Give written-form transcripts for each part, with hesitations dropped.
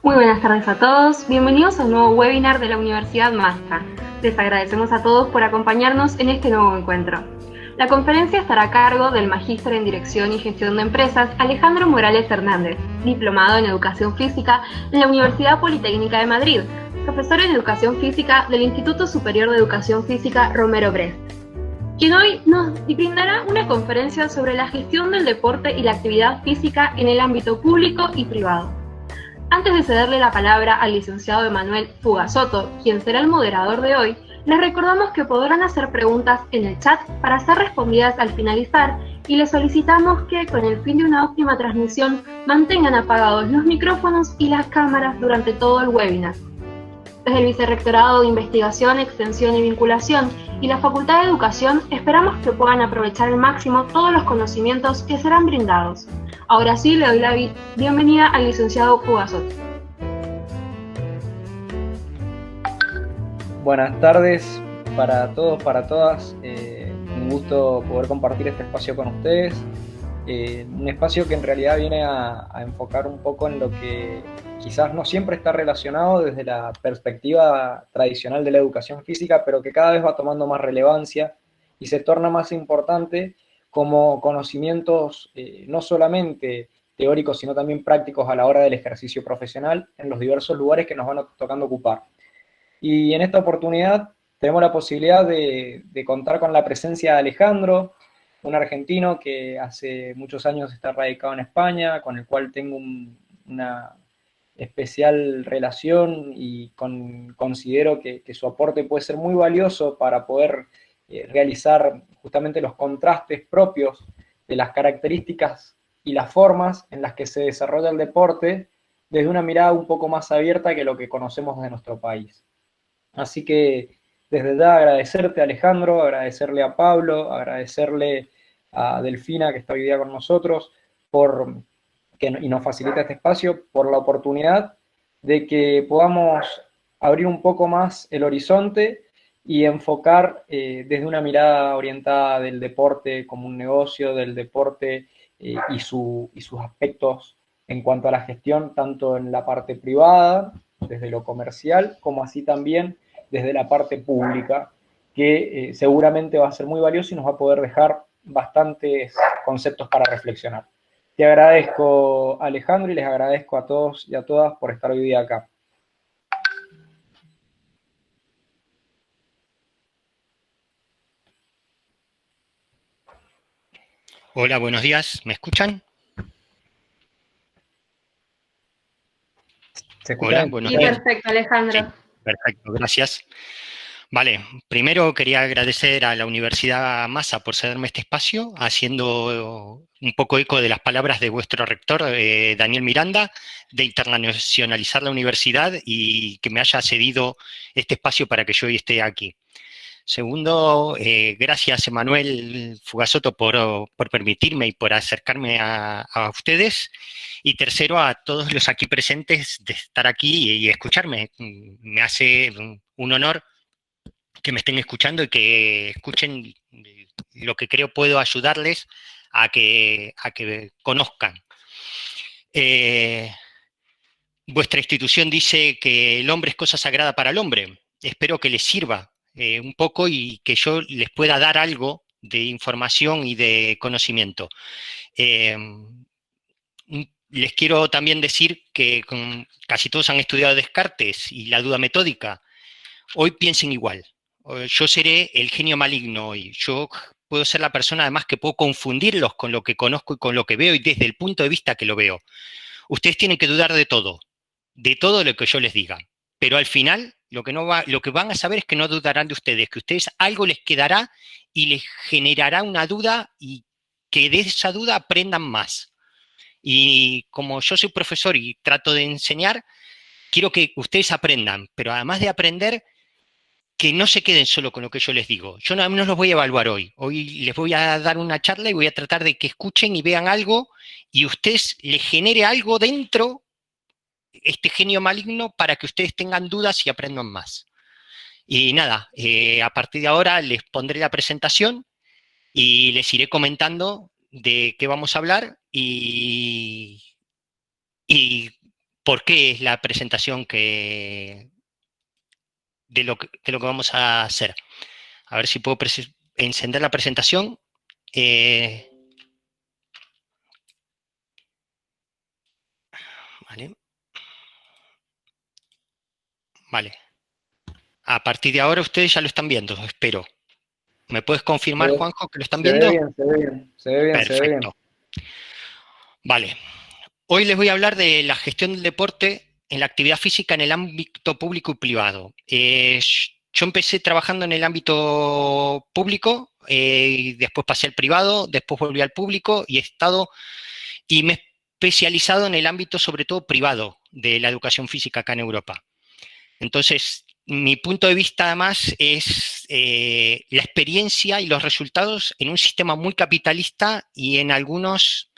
Muy buenas tardes a todos, bienvenidos al nuevo webinar de la Universidad Masca. Les agradecemos a todos por acompañarnos en este nuevo encuentro. La conferencia estará a cargo del Magíster en Dirección y Gestión de Empresas Alejandro Morales Hernández, diplomado en Educación Física en la Universidad Politécnica de Madrid, profesor en Educación Física del Instituto Superior de Educación Física Romero Brest, quien hoy nos brindará una conferencia sobre la gestión del deporte y la actividad física en el ámbito público y privado. Antes de cederle la palabra al licenciado Emanuel Fugasoto, quien será el moderador de hoy, les recordamos que podrán hacer preguntas en el chat para ser respondidas al finalizar y les solicitamos que, con el fin de una óptima transmisión, mantengan apagados los micrófonos y las cámaras durante todo el webinar. Desde el Vicerrectorado de Investigación, Extensión y Vinculación y la Facultad de Educación esperamos que puedan aprovechar al máximo todos los conocimientos que serán brindados. Ahora sí, le doy la bienvenida al licenciado Fugasoto. Buenas tardes para todos, para todas. Un gusto poder compartir este espacio con ustedes. Un espacio que en realidad viene a enfocar un poco en lo que quizás no siempre está relacionado desde la perspectiva tradicional de la educación física, pero que cada vez va tomando más relevancia y se torna más importante como conocimientos no solamente teóricos, sino también prácticos a la hora del ejercicio profesional en los diversos lugares que nos van tocando ocupar. Y en esta oportunidad tenemos la posibilidad de contar con la presencia de Alejandro, un argentino que hace muchos años está radicado en España, con el cual tengo una especial relación y considero que su aporte puede ser muy valioso para poder realizar justamente los contrastes propios de las características y las formas en las que se desarrolla el deporte desde una mirada un poco más abierta que lo que conocemos de nuestro país. Así que desde ya agradecerte, Alejandro, agradecerle a Pablo, agradecerle a Delfina, que está hoy día con nosotros, y nos facilita este espacio, por la oportunidad de que podamos abrir un poco más el horizonte y enfocar desde una mirada orientada del deporte como un negocio, del deporte y sus aspectos en cuanto a la gestión, tanto en la parte privada, desde lo comercial, como así también desde la parte pública, que seguramente va a ser muy valioso y nos va a poder dejar bastantes conceptos para reflexionar. Te agradezco, Alejandro, y les agradezco a todos y a todas por estar hoy día acá. Hola, buenos días. ¿Me escuchan? ¿Se escucha Hola, bien? buenos Sí, días. perfecto, Alejandro. Sí, perfecto, gracias. Vale, primero quería agradecer a la Universidad Massa por cederme este espacio, haciendo un poco eco de las palabras de vuestro rector, Daniel Miranda, de internacionalizar la universidad y que me haya cedido este espacio para que yo hoy esté aquí. Segundo, gracias Emanuel Fugasoto por permitirme y por acercarme a ustedes. Y tercero, a todos los aquí presentes de estar aquí y escucharme. Me hace un honor que me estén escuchando y que escuchen lo que creo puedo ayudarles a que conozcan. Vuestra institución dice que el hombre es cosa sagrada para el hombre. Espero que les sirva un poco y que yo les pueda dar algo de información y de conocimiento. Les quiero también decir que casi todos han estudiado Descartes y la duda metódica. Hoy piensen igual. Yo seré el genio maligno hoy. Yo puedo ser la persona además que puedo confundirlos con lo que conozco y con lo que veo y desde el punto de vista que lo veo. Ustedes tienen que dudar de todo lo que yo les diga. Pero al final lo que van a saber es que no dudarán de ustedes, que ustedes algo les quedará y les generará una duda y que de esa duda aprendan más. Y como yo soy profesor y trato de enseñar, quiero que ustedes aprendan, pero además de aprender, que no se queden solo con lo que yo les digo. Yo no los voy a evaluar hoy. Hoy les voy a dar una charla y voy a tratar de que escuchen y vean algo y ustedes les genere algo dentro, este genio maligno, para que ustedes tengan dudas y aprendan más. Y nada, a partir de ahora les pondré la presentación y les iré comentando de qué vamos a hablar y por qué es la presentación de lo que vamos a hacer. A ver si puedo encender la presentación. Vale. Vale. A partir de ahora ustedes ya lo están viendo, espero. ¿Me puedes confirmar, Juanjo, que lo están Se ve viendo? bien, se ve bien, se ve bien, se ve bien. Perfecto. Vale. Hoy les voy a hablar de la gestión del deporte en la actividad física en el ámbito público y privado. Yo empecé trabajando en el ámbito público, y después pasé al privado, después volví al público y me he especializado en el ámbito sobre todo privado de la educación física acá en Europa. Entonces, mi punto de vista además es la experiencia y los resultados en un sistema muy capitalista y en algunos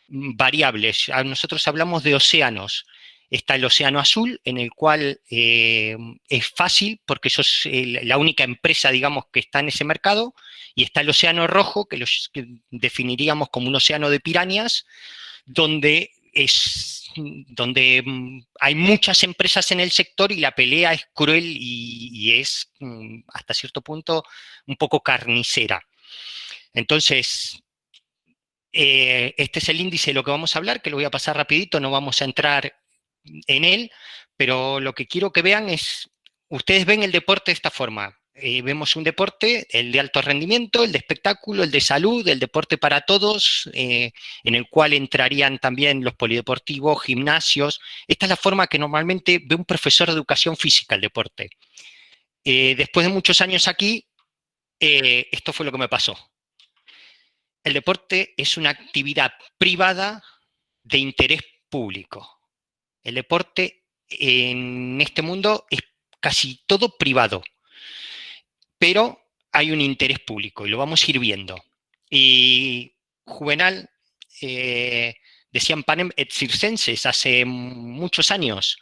variables. Nosotros hablamos de océanos. Está el océano azul, en el cual es fácil porque sos la única empresa, digamos, que está en ese mercado, y está el océano rojo, que definiríamos como un océano de pirañas, donde hay muchas empresas en el sector y la pelea es cruel y es hasta cierto punto un poco carnicera. Entonces, este es el índice de lo que vamos a hablar, que lo voy a pasar rapidito, no vamos a entrar en él, pero lo que quiero que vean es, ustedes ven el deporte de esta forma. Vemos un deporte, el de alto rendimiento, el de espectáculo, el de salud, el deporte para todos, en el cual entrarían también los polideportivos, gimnasios. Esta es la forma que normalmente ve un profesor de educación física el deporte. Después de muchos años aquí, esto fue lo que me pasó. El deporte es una actividad privada de interés público. El deporte en este mundo es casi todo privado, pero hay un interés público y lo vamos a ir viendo. Y Juvenal, decían panem et circenses hace muchos años.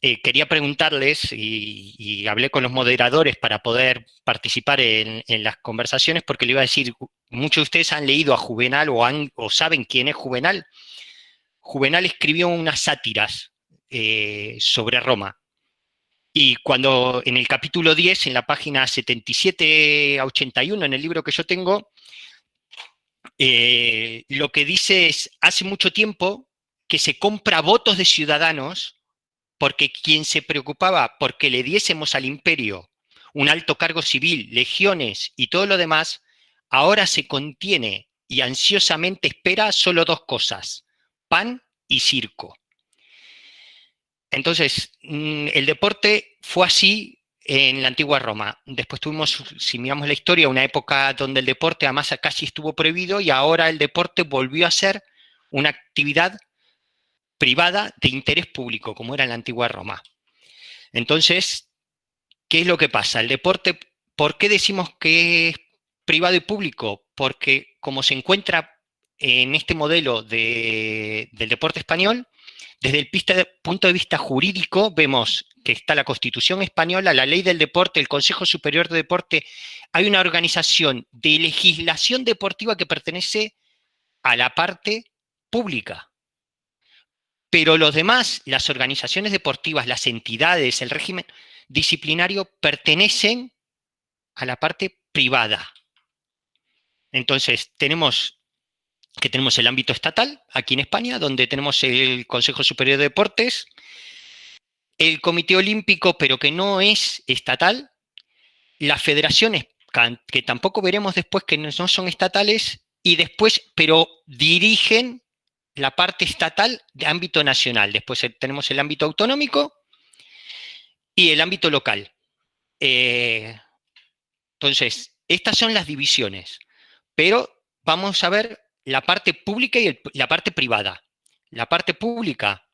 Quería preguntarles, y hablé con los moderadores para poder participar en las conversaciones, porque le iba a decir, muchos de ustedes han leído a Juvenal o saben quién es Juvenal. Juvenal escribió unas sátiras sobre Roma. Y cuando en el capítulo 10, en la página 77 a 81, en el libro que yo tengo, lo que dice es, hace mucho tiempo que se compra votos de ciudadanos porque quien se preocupaba porque le diésemos al imperio un alto cargo civil, legiones y todo lo demás, ahora se contiene y ansiosamente espera solo dos cosas, pan y circo. Entonces, el deporte fue así en la antigua Roma. Después tuvimos, si miramos la historia, una época donde el deporte además casi estuvo prohibido y ahora el deporte volvió a ser una actividad privada de interés público, como era en la antigua Roma. Entonces, ¿qué es lo que pasa? El deporte, ¿por qué decimos que es privado y público? Porque como se encuentra en este modelo del deporte español, desde el punto de vista jurídico vemos que está la Constitución española, la Ley del Deporte, el Consejo Superior de Deporte. Hay una organización de legislación deportiva que pertenece a la parte pública. Pero los demás, las organizaciones deportivas, las entidades, el régimen disciplinario, pertenecen a la parte privada. Entonces, tenemos el ámbito estatal, aquí en España, donde tenemos el Consejo Superior de Deportes, el Comité Olímpico, pero que no es estatal, las federaciones, que tampoco veremos después que no son estatales, y después, pero dirigen la parte estatal de ámbito nacional. Después tenemos el ámbito autonómico y el ámbito local. Entonces, estas son las divisiones, pero vamos a ver la parte pública y la parte privada. La parte pública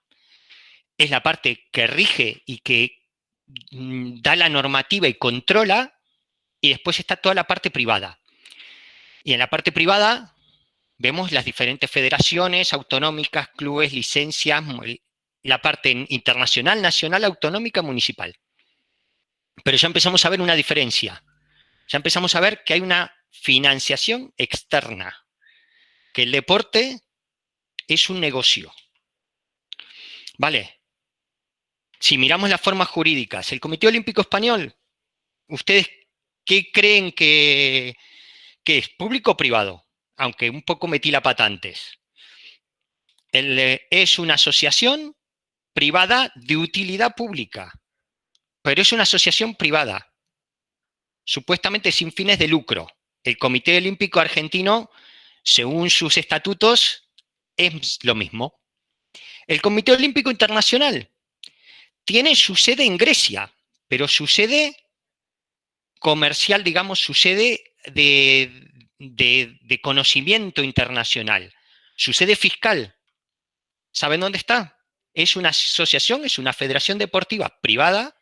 es la parte que rige y que da la normativa y controla, y después está toda la parte privada. Y en la parte privada vemos las diferentes federaciones autonómicas, clubes, licencias, la parte internacional, nacional, autonómica, municipal. Pero ya empezamos a ver una diferencia. Ya empezamos a ver que hay una financiación externa, que el deporte es un negocio. Vale, si miramos las formas jurídicas, el Comité Olímpico Español, ¿ustedes qué creen que es? ¿Público o privado? Aunque un poco metí la pata antes. Es una asociación privada de utilidad pública, pero es una asociación privada, supuestamente sin fines de lucro. El Comité Olímpico Argentino, según sus estatutos, es lo mismo. El Comité Olímpico Internacional tiene su sede en Grecia, pero su sede comercial, digamos, su sede de conocimiento internacional, su sede fiscal. ¿Saben dónde está? Es una asociación, es una federación deportiva privada,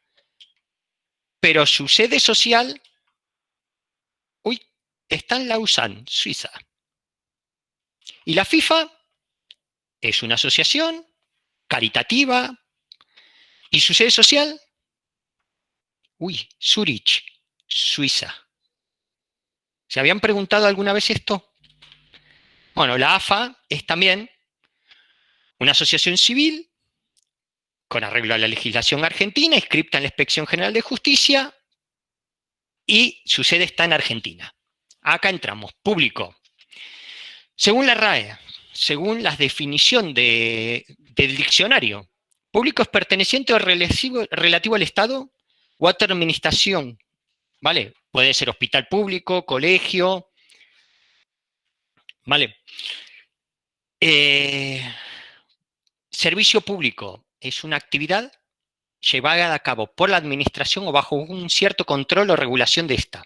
pero su sede social, está en Lausanne, Suiza. Y la FIFA es una asociación caritativa y su sede social, Zurich, Suiza. ¿Se habían preguntado alguna vez esto? Bueno, la AFA es también una asociación civil con arreglo a la legislación argentina, inscripta en la Inspección General de Justicia, y su sede está en Argentina. Acá entramos, público. Según la RAE, según la definición del diccionario, público es perteneciente o relativo al Estado o a otra administración, ¿vale? Puede ser hospital público, colegio, ¿vale? Servicio público es una actividad llevada a cabo por la administración o bajo un cierto control o regulación de esta.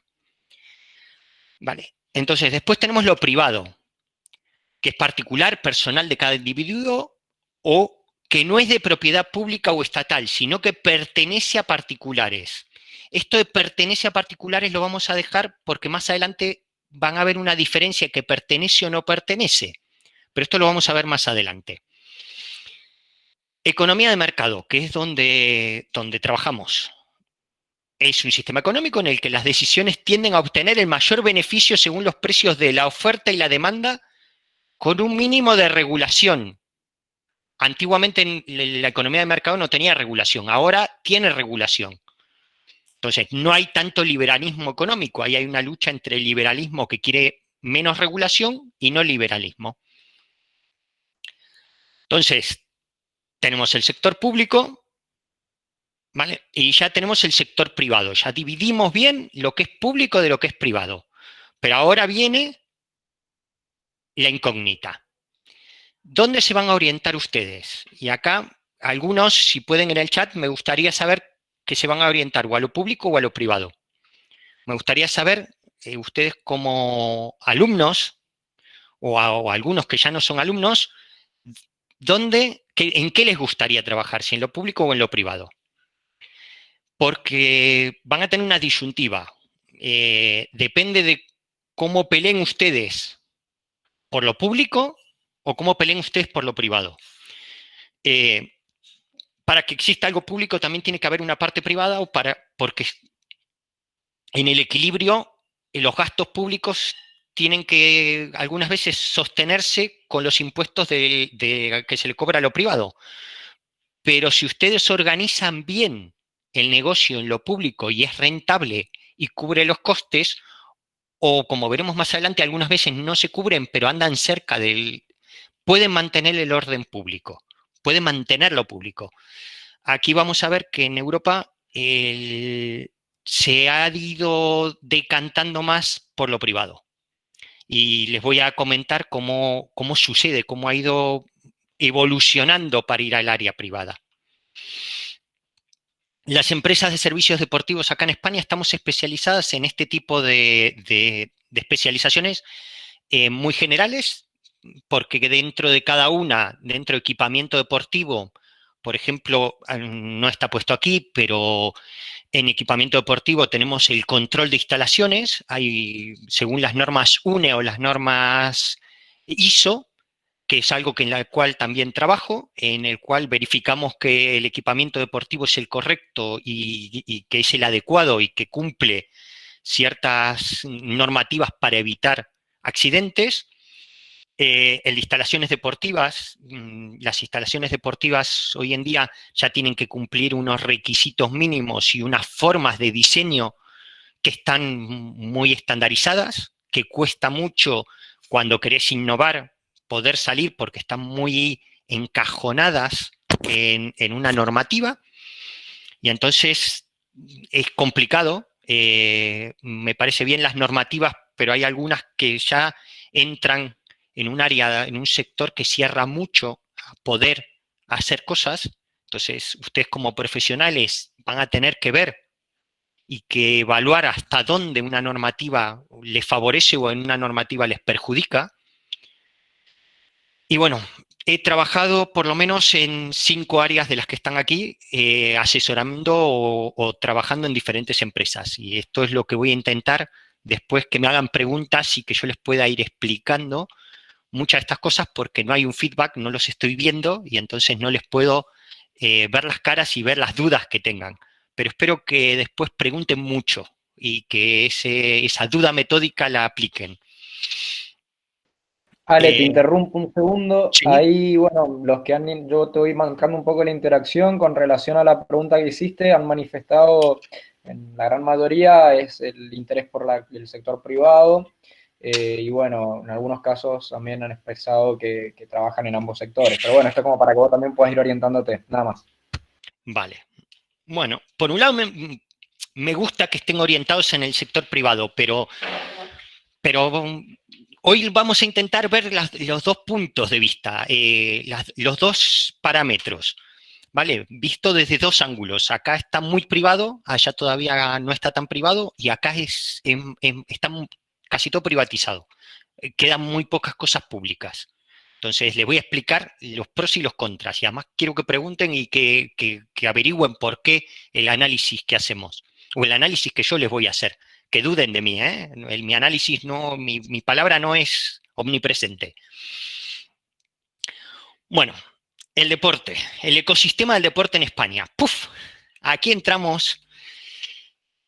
¿Vale? Entonces, después tenemos lo privado, que es particular, personal de cada individuo, o que no es de propiedad pública o estatal, sino que pertenece a particulares. Esto de pertenece a particulares lo vamos a dejar porque más adelante van a ver una diferencia que pertenece o no pertenece, pero esto lo vamos a ver más adelante. Economía de mercado, que es donde trabajamos. Es un sistema económico en el que las decisiones tienden a obtener el mayor beneficio según los precios de la oferta y la demanda, con un mínimo de regulación. Antiguamente en la economía de mercado no tenía regulación, ahora tiene regulación. Entonces, no hay tanto liberalismo económico, ahí hay una lucha entre el liberalismo que quiere menos regulación y no liberalismo. Entonces, tenemos el sector público, ¿vale? Y ya tenemos el sector privado, ya dividimos bien lo que es público de lo que es privado. Pero ahora viene la incógnita. ¿Dónde se van a orientar ustedes? Y acá, algunos, si pueden en el chat, me gustaría saber que se van a orientar o a lo público o a lo privado. Me gustaría saber, ustedes como alumnos, o algunos que ya no son alumnos, ¿en qué les gustaría trabajar? ¿Si en lo público o en lo privado? Porque van a tener una disyuntiva. Depende de cómo peleen ustedes por lo público o cómo peleen ustedes por lo privado. Para que exista algo público también tiene que haber una parte privada, porque en el equilibrio los gastos públicos tienen que algunas veces sostenerse con los impuestos que se le cobra a lo privado. Pero si ustedes organizan bien el negocio en lo público y es rentable y cubre los costes, o como veremos más adelante, algunas veces no se cubren, pero andan cerca pueden mantener el orden público, pueden mantenerlo público. Aquí vamos a ver que en Europa se ha ido decantando más por lo privado. Y les voy a comentar cómo sucede, cómo ha ido evolucionando para ir al área privada. Las empresas de servicios deportivos acá en España estamos especializadas en este tipo de especializaciones muy generales, porque dentro de cada una, dentro de equipamiento deportivo, por ejemplo, no está puesto aquí, pero en equipamiento deportivo tenemos el control de instalaciones, según las normas UNE o las normas ISO, que es algo en la cual también trabajo, en el cual verificamos que el equipamiento deportivo es el correcto y que es el adecuado y que cumple ciertas normativas para evitar accidentes. El de instalaciones deportivas, las instalaciones deportivas hoy en día ya tienen que cumplir unos requisitos mínimos y unas formas de diseño que están muy estandarizadas, que cuesta mucho cuando querés innovar poder salir porque están muy encajonadas en una normativa, y entonces es complicado. Me parece bien las normativas, pero hay algunas que ya entran en un área, en un sector que cierra mucho a poder hacer cosas. Entonces, ustedes como profesionales van a tener que ver y que evaluar hasta dónde una normativa les favorece o en una normativa les perjudica. Y bueno, he trabajado por lo menos en 5 áreas de las que están aquí, asesorando o trabajando en diferentes empresas. Y esto es lo que voy a intentar después, que me hagan preguntas y que yo les pueda ir explicando muchas de estas cosas, porque no hay un feedback, no los estoy viendo y entonces no les puedo ver las caras y ver las dudas que tengan. Pero espero que después pregunten mucho y que esa duda metódica la apliquen. Ale, te interrumpo un segundo. Sí. Ahí, bueno, yo te voy marcando un poco la interacción con relación a la pregunta que hiciste, han manifestado, en la gran mayoría, es el interés por el sector privado, y bueno, en algunos casos también han expresado que trabajan en ambos sectores. Pero bueno, esto es como para que vos también puedas ir orientándote, nada más. Vale. Bueno, por un lado me gusta que estén orientados en el sector privado, pero hoy vamos a intentar ver los dos puntos de vista, los dos parámetros, ¿vale? Visto desde dos ángulos. Acá está muy privado, allá todavía no está tan privado, y acá está casi todo privatizado. Quedan muy pocas cosas públicas. Entonces, les voy a explicar los pros y los contras. Y además quiero que pregunten y que averigüen por qué el análisis que hacemos, o el análisis que yo les voy a hacer. Que duden de mí, ¿eh? Mi análisis no, mi palabra no es omnipresente. Bueno, el deporte, el ecosistema del deporte en España. ¡Puf! Aquí entramos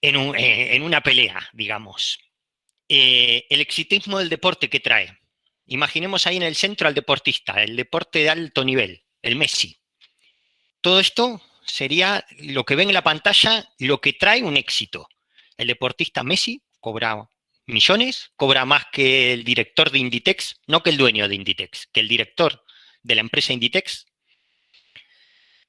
en una pelea, digamos. El exitismo del deporte que trae. Imaginemos ahí en el centro al deportista, el deporte de alto nivel, el Messi. Todo esto sería lo que ven en la pantalla, lo que trae un éxito. El deportista Messi cobra millones, cobra más que el director de Inditex, no que el dueño de Inditex, que el director de la empresa Inditex.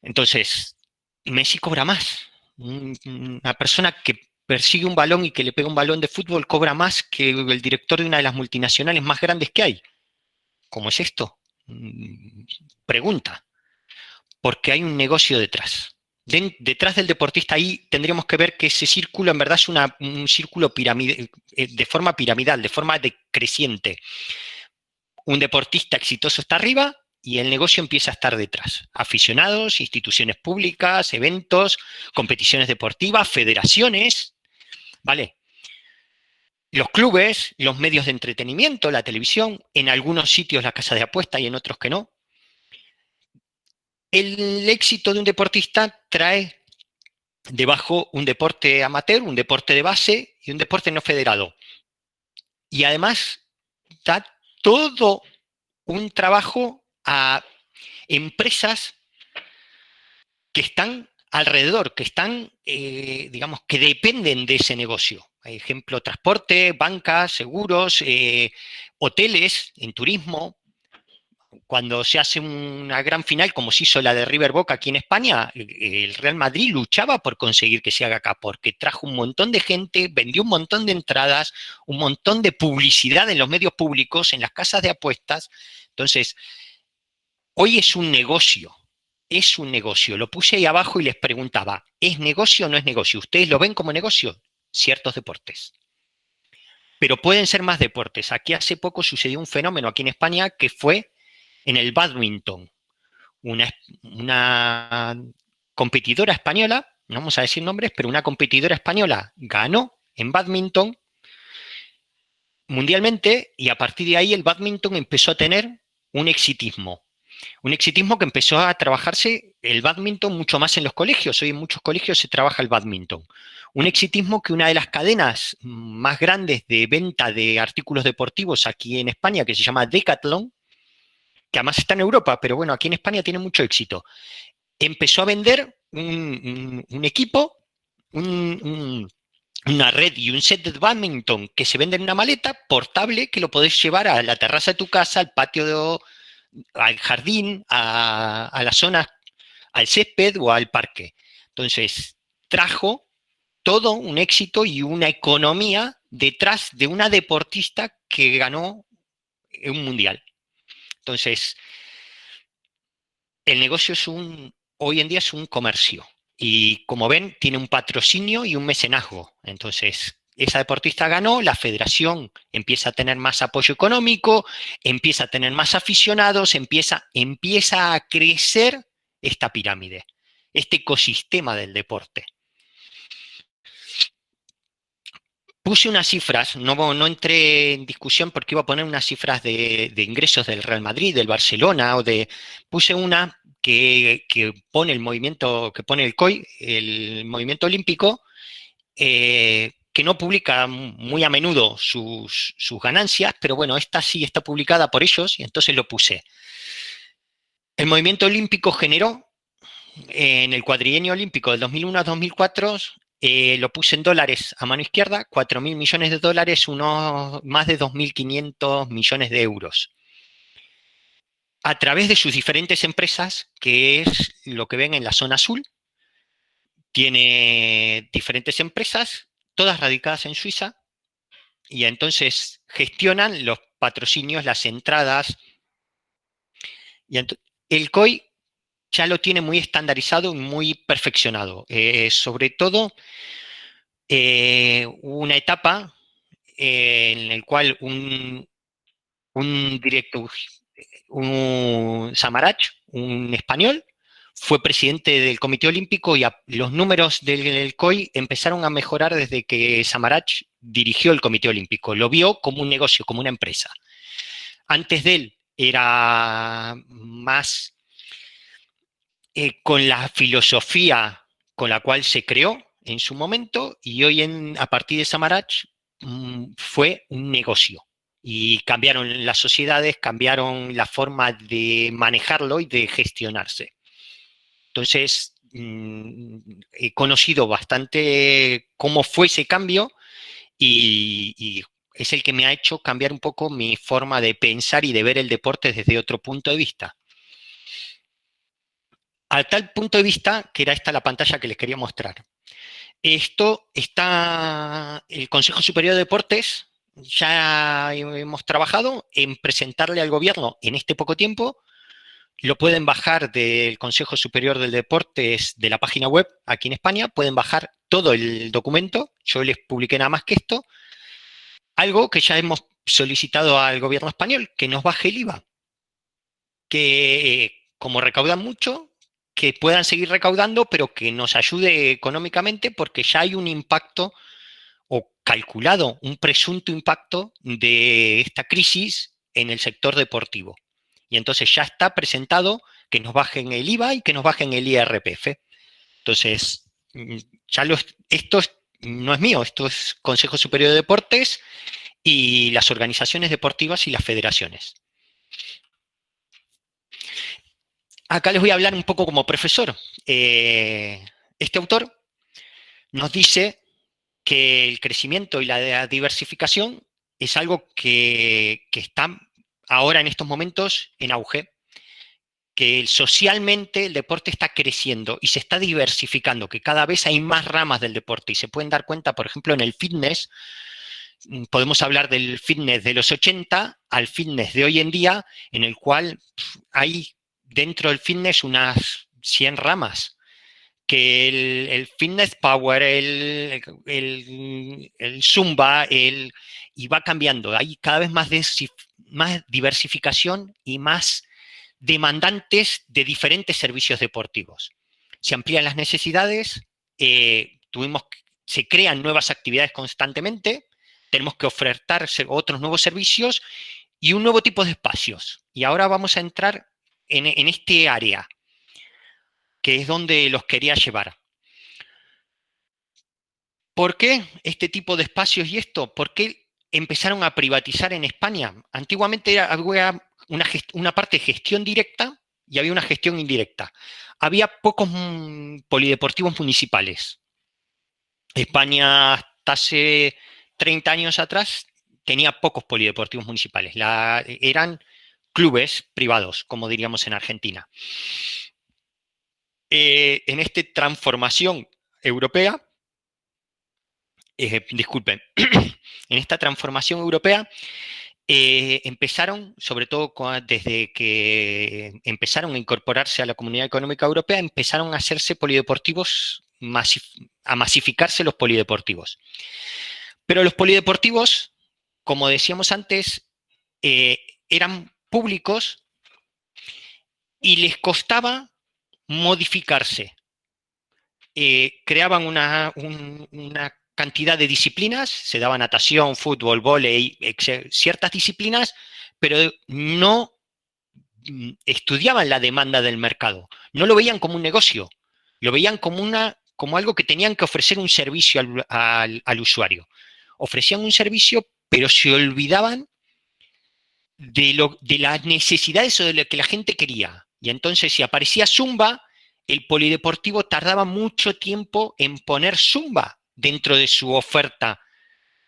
Entonces, Messi cobra más. Una persona que persigue un balón y que le pega un balón de fútbol cobra más que el director de una de las multinacionales más grandes que hay. ¿Cómo es esto? Pregunta. Porque hay un negocio detrás. Detrás del deportista ahí tendríamos que ver que ese círculo en verdad es un círculo de forma piramidal, de forma decreciente. Un deportista exitoso está arriba y el negocio empieza a estar detrás. Aficionados, instituciones públicas, eventos, competiciones deportivas, federaciones, ¿vale? Los clubes, los medios de entretenimiento, la televisión, en algunos sitios la casa de apuesta y en otros que no. El éxito de un deportista trae debajo un deporte amateur, un deporte de base y un deporte no federado. Y además da todo un trabajo a empresas que están alrededor, que están, digamos, que dependen de ese negocio. Ejemplo, transporte, bancas, seguros, hoteles, en turismo. Cuando se hace una gran final, como se hizo la de River Boca aquí en España, el Real Madrid luchaba por conseguir que se haga acá, porque trajo un montón de gente, vendió un montón de entradas, un montón de publicidad en los medios públicos, en las casas de apuestas. Entonces, hoy es un negocio. Es un negocio. Lo puse ahí abajo y les preguntaba, ¿es negocio o no es negocio? ¿Ustedes lo ven como negocio? Ciertos deportes. Pero pueden ser más deportes. Aquí hace poco sucedió un fenómeno aquí en España que fue en el bádminton. Una competidora española, no vamos a decir nombres, pero una competidora española ganó en bádminton mundialmente y a partir de ahí el bádminton empezó a tener un exitismo. Un exitismo que empezó a trabajarse el bádminton mucho más en los colegios. Hoy en muchos colegios se trabaja el bádminton. Un exitismo que una de las cadenas más grandes de venta de artículos deportivos aquí en España, que se llama Decathlon, que además está en Europa, pero bueno, aquí en España tiene mucho éxito, empezó a vender un equipo, una red y un set de bádminton que se vende en una maleta portable que lo podés llevar a la terraza de tu casa, al patio, al jardín, a la zona, al césped o al parque. Entonces, trajo todo un éxito y una economía detrás de una deportista que ganó un mundial. Entonces, el negocio hoy en día es un comercio. Y como ven, tiene un patrocinio y un mecenazgo. Entonces, esa deportista ganó, la federación empieza a tener más apoyo económico, empieza a tener más aficionados, empieza a crecer esta pirámide, este ecosistema del deporte. Puse unas cifras, no entré en discusión porque iba a poner unas cifras de ingresos del Real Madrid, del Barcelona, puse una que pone el movimiento, que pone el COI, el movimiento olímpico, que no publica muy a menudo sus ganancias, pero bueno, esta sí está publicada por ellos y entonces lo puse. El movimiento olímpico generó en el cuadrienio olímpico del 2001 a 2004, lo puse en dólares a mano izquierda, 4.000 millones de dólares, más de 2.500 millones de euros. A través de sus diferentes empresas, que es lo que ven en la zona azul, tiene diferentes empresas, todas radicadas en Suiza, y entonces gestionan los patrocinios, las entradas. Y el COI ya lo tiene muy estandarizado y muy perfeccionado. Sobre todo, una etapa en la cual un director, un Samaranch, un español, fue presidente del Comité Olímpico y los números del COI empezaron a mejorar desde que Samaranch dirigió el Comité Olímpico. Lo vio como un negocio, como una empresa. Antes de él era más con la filosofía con la cual se creó en su momento, y hoy a partir de Samaranch fue un negocio. Y cambiaron las sociedades, cambiaron la forma de manejarlo y de gestionarse. Entonces, he conocido bastante cómo fue ese cambio y es el que me ha hecho cambiar un poco mi forma de pensar y de ver el deporte desde otro punto de vista. A tal punto de vista que era esta la pantalla que les quería mostrar. Esto está, el Consejo Superior de Deportes, ya hemos trabajado en presentarle al gobierno en este poco tiempo. Lo pueden bajar del Consejo Superior del Deportes de la página web aquí en España, pueden bajar todo el documento, yo les publiqué nada más que esto, algo que ya hemos solicitado al gobierno español, que nos baje el IVA, que como recaudan mucho, que puedan seguir recaudando, pero que nos ayude económicamente porque ya hay un impacto o calculado, un presunto impacto de esta crisis en el sector deportivo. Y entonces ya está presentado que nos bajen el IVA y que nos bajen el IRPF. Entonces, esto no es mío, esto es Consejo Superior de Deportes y las organizaciones deportivas y las federaciones. Acá les voy a hablar un poco como profesor. Este autor nos dice que el crecimiento y la diversificación es algo que está ahora en estos momentos en auge, que socialmente el deporte está creciendo y se está diversificando, que cada vez hay más ramas del deporte y se pueden dar cuenta, por ejemplo, en el fitness. Podemos hablar del fitness de los 80 al fitness de hoy en día, en el cual hay dentro del fitness unas 100 ramas, que el fitness power, el zumba, y va cambiando. Hay cada vez más diversificación y más demandantes de diferentes servicios deportivos. Se amplían las necesidades, se crean nuevas actividades constantemente, tenemos que ofertar otros nuevos servicios y un nuevo tipo de espacios. Y ahora vamos a entrar en este área, que es donde los quería llevar. ¿Por qué este tipo de espacios y esto? ¿Por qué empezaron a privatizar en España? Antiguamente había una parte de gestión directa y había una gestión indirecta. Había pocos polideportivos municipales. España hasta hace 30 años atrás tenía pocos polideportivos municipales. Eran clubes privados, como diríamos en Argentina. En esta transformación europea, disculpen, en esta transformación europea empezaron, sobre todo desde que empezaron a incorporarse a la Comunidad Económica Europea, empezaron a hacerse polideportivos, a masificarse los polideportivos. Pero los polideportivos, como decíamos antes, eran públicos y les costaba modificarse. Creaban una cantidad de disciplinas, se daba natación, fútbol, vóley, ciertas disciplinas, pero no estudiaban la demanda del mercado. No lo veían como un negocio, lo veían como algo que tenían que ofrecer un servicio al usuario. Ofrecían un servicio, pero se olvidaban de las necesidades o de lo que la gente quería. Y entonces, si aparecía Zumba, el polideportivo tardaba mucho tiempo en poner Zumba dentro de su oferta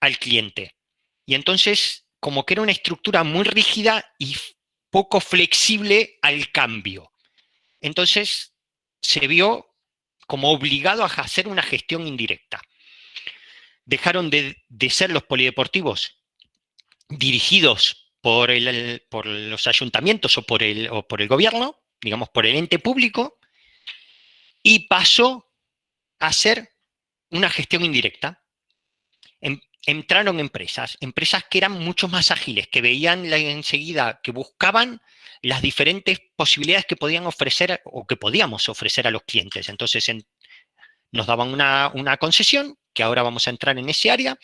al cliente. Y entonces, como que era una estructura muy rígida y poco flexible al cambio. Entonces, se vio como obligado a hacer una gestión indirecta. Dejaron de ser los polideportivos dirigidos por los ayuntamientos o por el gobierno, digamos, por el ente público, y pasó a ser una gestión indirecta. Entraron empresas que eran mucho más ágiles, que veían enseguida, que buscaban las diferentes posibilidades que podían ofrecer o que podíamos ofrecer a los clientes. Entonces nos daban una concesión, que ahora vamos a entrar en ese área,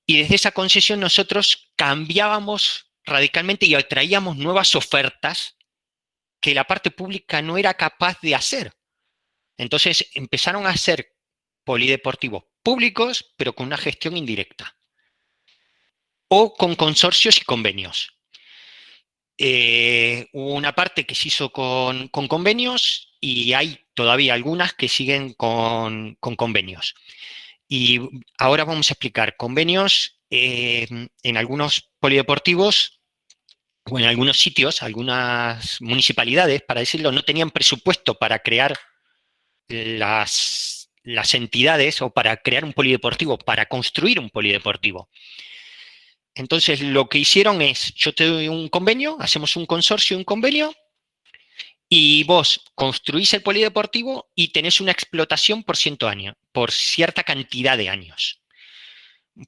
y desde esa concesión nosotros cambiábamos radicalmente y traíamos nuevas ofertas que la parte pública no era capaz de hacer. Entonces empezaron a ser polideportivos públicos, pero con una gestión indirecta. O con consorcios y convenios. Hubo una parte que se hizo con convenios y hay todavía algunas que siguen con convenios. Y ahora vamos a explicar convenios en algunos polideportivos o en algunos sitios, algunas municipalidades, para decirlo, no tenían presupuesto para crear las entidades o para crear un polideportivo, para construir un polideportivo. Entonces, lo que hicieron es, yo te doy un convenio, hacemos un consorcio, un convenio, y vos construís el polideportivo y tenés una explotación por cierta cantidad de años.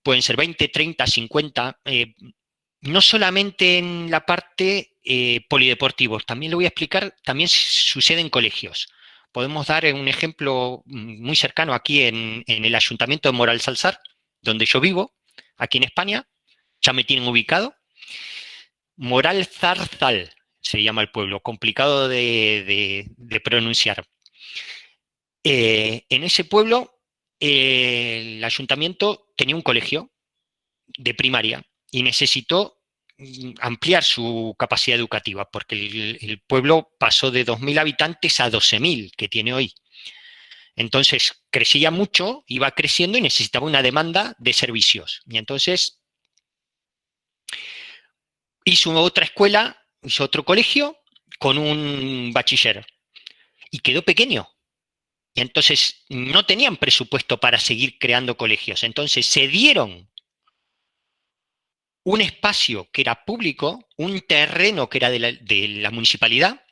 Pueden ser 20, 30, 50, no solamente en la parte polideportivos, también lo voy a explicar, también sucede en colegios. Podemos dar un ejemplo muy cercano aquí en el Ayuntamiento de Moralzarzal, donde yo vivo, aquí en España, ya me tienen ubicado. Moralzarzal se llama el pueblo, complicado de pronunciar. En ese pueblo, el ayuntamiento tenía un colegio de primaria y necesitó ampliar su capacidad educativa, porque el pueblo pasó de 2.000 habitantes a 12.000 que tiene hoy. Entonces, crecía mucho, iba creciendo y necesitaba una demanda de servicios. Y entonces hizo otra escuela, hizo otro colegio con un bachiller y quedó pequeño. Y entonces no tenían presupuesto para seguir creando colegios. Entonces se dieron un espacio que era público, un terreno que era de la municipalidad,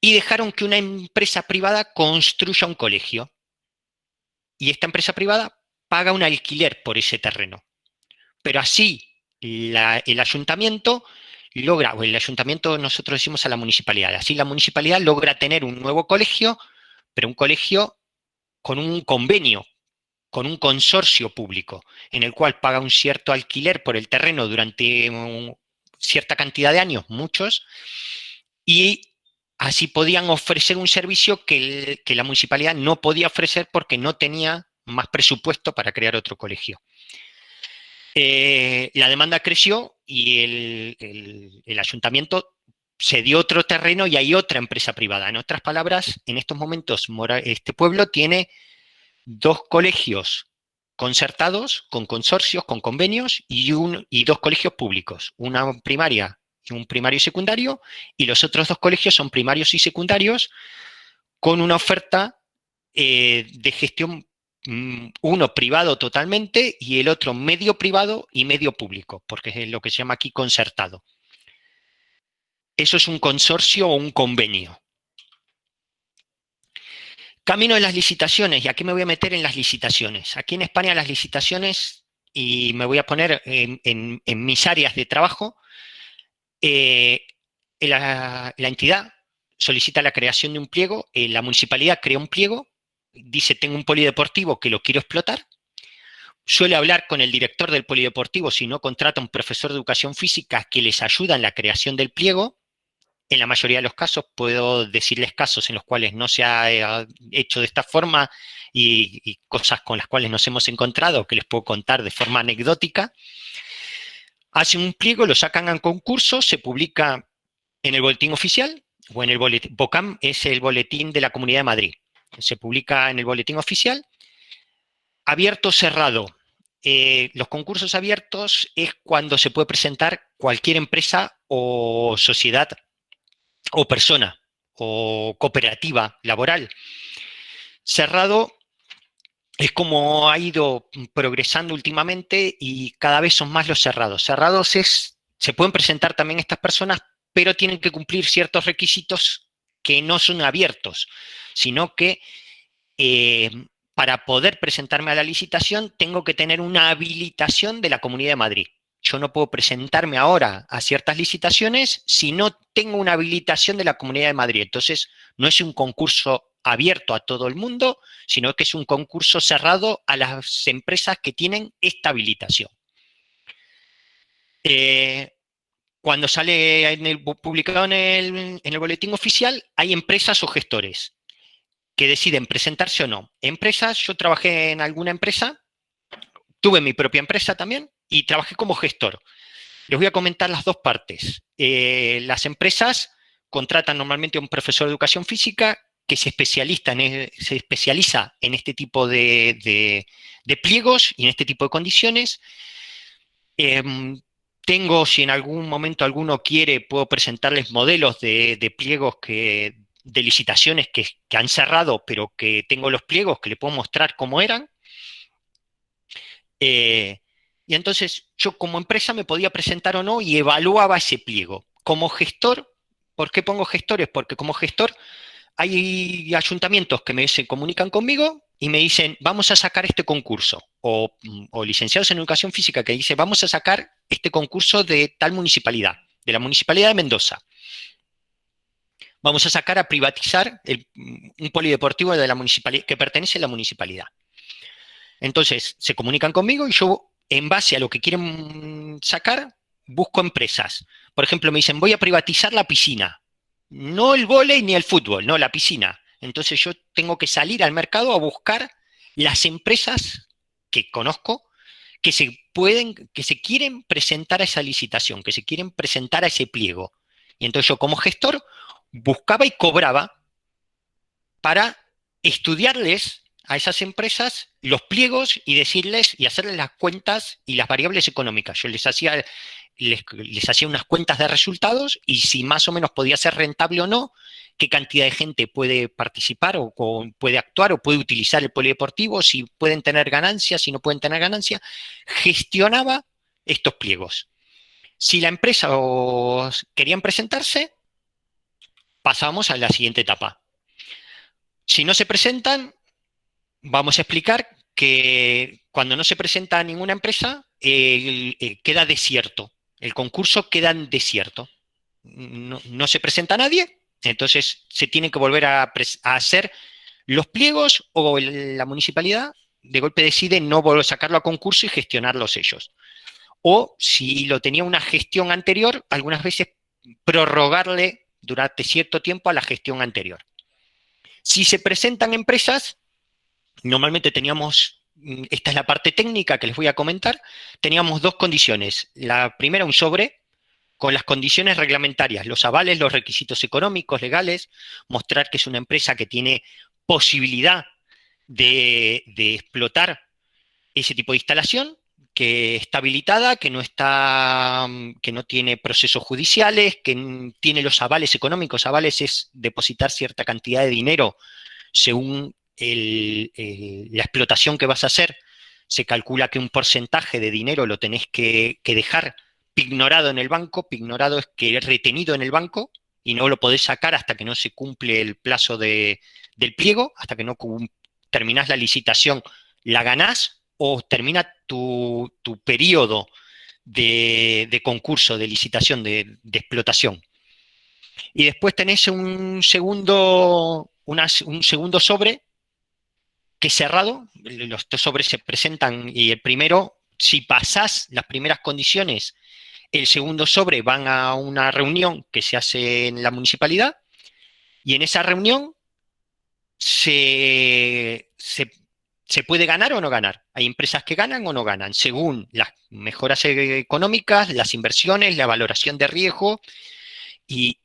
y dejaron que una empresa privada construya un colegio. Y esta empresa privada paga un alquiler por ese terreno. Pero así el ayuntamiento logra, o el ayuntamiento nosotros decimos a la municipalidad, así la municipalidad logra tener un nuevo colegio, pero un colegio con un convenio, con un consorcio público, en el cual paga un cierto alquiler por el terreno durante cierta cantidad de años, muchos, y así podían ofrecer un servicio que la municipalidad no podía ofrecer porque no tenía más presupuesto para crear otro colegio. La demanda creció y el ayuntamiento se dio otro terreno y hay otra empresa privada. En otras palabras, en estos momentos este pueblo tiene 2 colegios concertados, con consorcios, con convenios, y 2 colegios públicos, una primaria y un primario y secundario, y los otros 2 colegios son primarios y secundarios, con una oferta de gestión, uno privado totalmente y el otro medio privado y medio público, porque es lo que se llama aquí concertado. Eso es un consorcio o un convenio. Camino de las licitaciones, y aquí me voy a meter en las licitaciones. Aquí en España las licitaciones, y me voy a poner en mis áreas de trabajo, la entidad solicita la creación de un pliego, la municipalidad crea un pliego, dice tengo un polideportivo que lo quiero explotar, suele hablar con el director del polideportivo, si no contrata un profesor de educación física que les ayuda en la creación del pliego. En la mayoría de los casos puedo decirles casos en los cuales no se ha hecho de esta forma y cosas con las cuales nos hemos encontrado que les puedo contar de forma anecdótica. Hacen un pliego, lo sacan a concurso, se publica en el boletín oficial o en el boletín. BOCAM es el boletín de la Comunidad de Madrid. Se publica en el boletín oficial. Abierto, cerrado. Los concursos abiertos es cuando se puede presentar cualquier empresa o sociedad o persona o cooperativa laboral. Cerrado es como ha ido progresando últimamente y cada vez son más los cerrados. Cerrados se pueden presentar también estas personas, pero tienen que cumplir ciertos requisitos que no son abiertos, sino que para poder presentarme a la licitación tengo que tener una habilitación de la Comunidad de Madrid. Yo no puedo presentarme ahora a ciertas licitaciones si no tengo una habilitación de la Comunidad de Madrid. Entonces, no es un concurso abierto a todo el mundo, sino que es un concurso cerrado a las empresas que tienen esta habilitación. Cuando sale publicado en el boletín oficial, hay empresas o gestores que deciden presentarse o no. Empresas, yo trabajé en alguna empresa, tuve mi propia empresa también y trabajé como gestor. Les voy a comentar las dos partes. Las empresas contratan normalmente a un profesor de educación física que se especializa en este tipo de pliegos y en este tipo de condiciones. Si en algún momento alguno quiere, puedo presentarles modelos de pliegos de licitaciones que han cerrado, pero que tengo los pliegos que le puedo mostrar cómo eran. Y entonces yo como empresa me podía presentar o no y evaluaba ese pliego. Como gestor, ¿por qué pongo gestores? Porque como gestor hay ayuntamientos que se comunican conmigo y me dicen, vamos a sacar este concurso. O licenciados en educación física que dicen, vamos a sacar este concurso de tal municipalidad, de la Municipalidad de Mendoza. Vamos a sacar a privatizar un polideportivo de la municipalidad, que pertenece a la municipalidad. Entonces, se comunican conmigo y yo, en base a lo que quieren sacar, busco empresas. Por ejemplo, me dicen, voy a privatizar la piscina. No el vóley ni el fútbol, no, la piscina. Entonces yo tengo que salir al mercado a buscar las empresas que conozco que se quieren presentar a esa licitación, que se quieren presentar a ese pliego. Y entonces yo como gestor buscaba y cobraba para estudiarles a esas empresas los pliegos y decirles y hacerles las cuentas y las variables económicas. Yo les hacía unas cuentas de resultados y si más o menos podía ser rentable o no, qué cantidad de gente puede participar o puede actuar o puede utilizar el polideportivo, si pueden tener ganancias, si no pueden tener ganancias. Gestionaba estos pliegos. Si la empresa querían presentarse, pasábamos a la siguiente etapa. Si no se presentan, vamos a explicar que cuando no se presenta ninguna empresa, queda desierto. El concurso queda en desierto. No se presenta nadie, entonces se tienen que volver a hacer los pliegos o la municipalidad de golpe decide no volver a sacarlo a concurso y gestionarlos ellos. O si lo tenía una gestión anterior, algunas veces prorrogarle durante cierto tiempo a la gestión anterior. Si se presentan empresas, normalmente teníamos, esta es la parte técnica que les voy a comentar, teníamos dos condiciones. La primera, un sobre con las condiciones reglamentarias, los avales, los requisitos económicos, legales, mostrar que es una empresa que tiene posibilidad de explotar ese tipo de instalación, que está habilitada, que no tiene procesos judiciales, que tiene los avales económicos. Avales es depositar cierta cantidad de dinero según la explotación que vas a hacer. Se calcula que un porcentaje de dinero lo tenés que dejar pignorado en el banco. Pignorado es que es retenido en el banco y no lo podés sacar hasta que no se cumple el plazo del pliego, hasta que no terminás la licitación, la ganás o termina tu periodo de concurso, de licitación, de explotación. Y después tenés un segundo sobre que es cerrado. Los dos sobres se presentan y el primero, si pasás las primeras condiciones, el segundo sobre van a una reunión que se hace en la municipalidad y en esa reunión se puede ganar o no ganar. Hay empresas que ganan o no ganan, según las mejoras económicas, las inversiones, la valoración de riesgo, y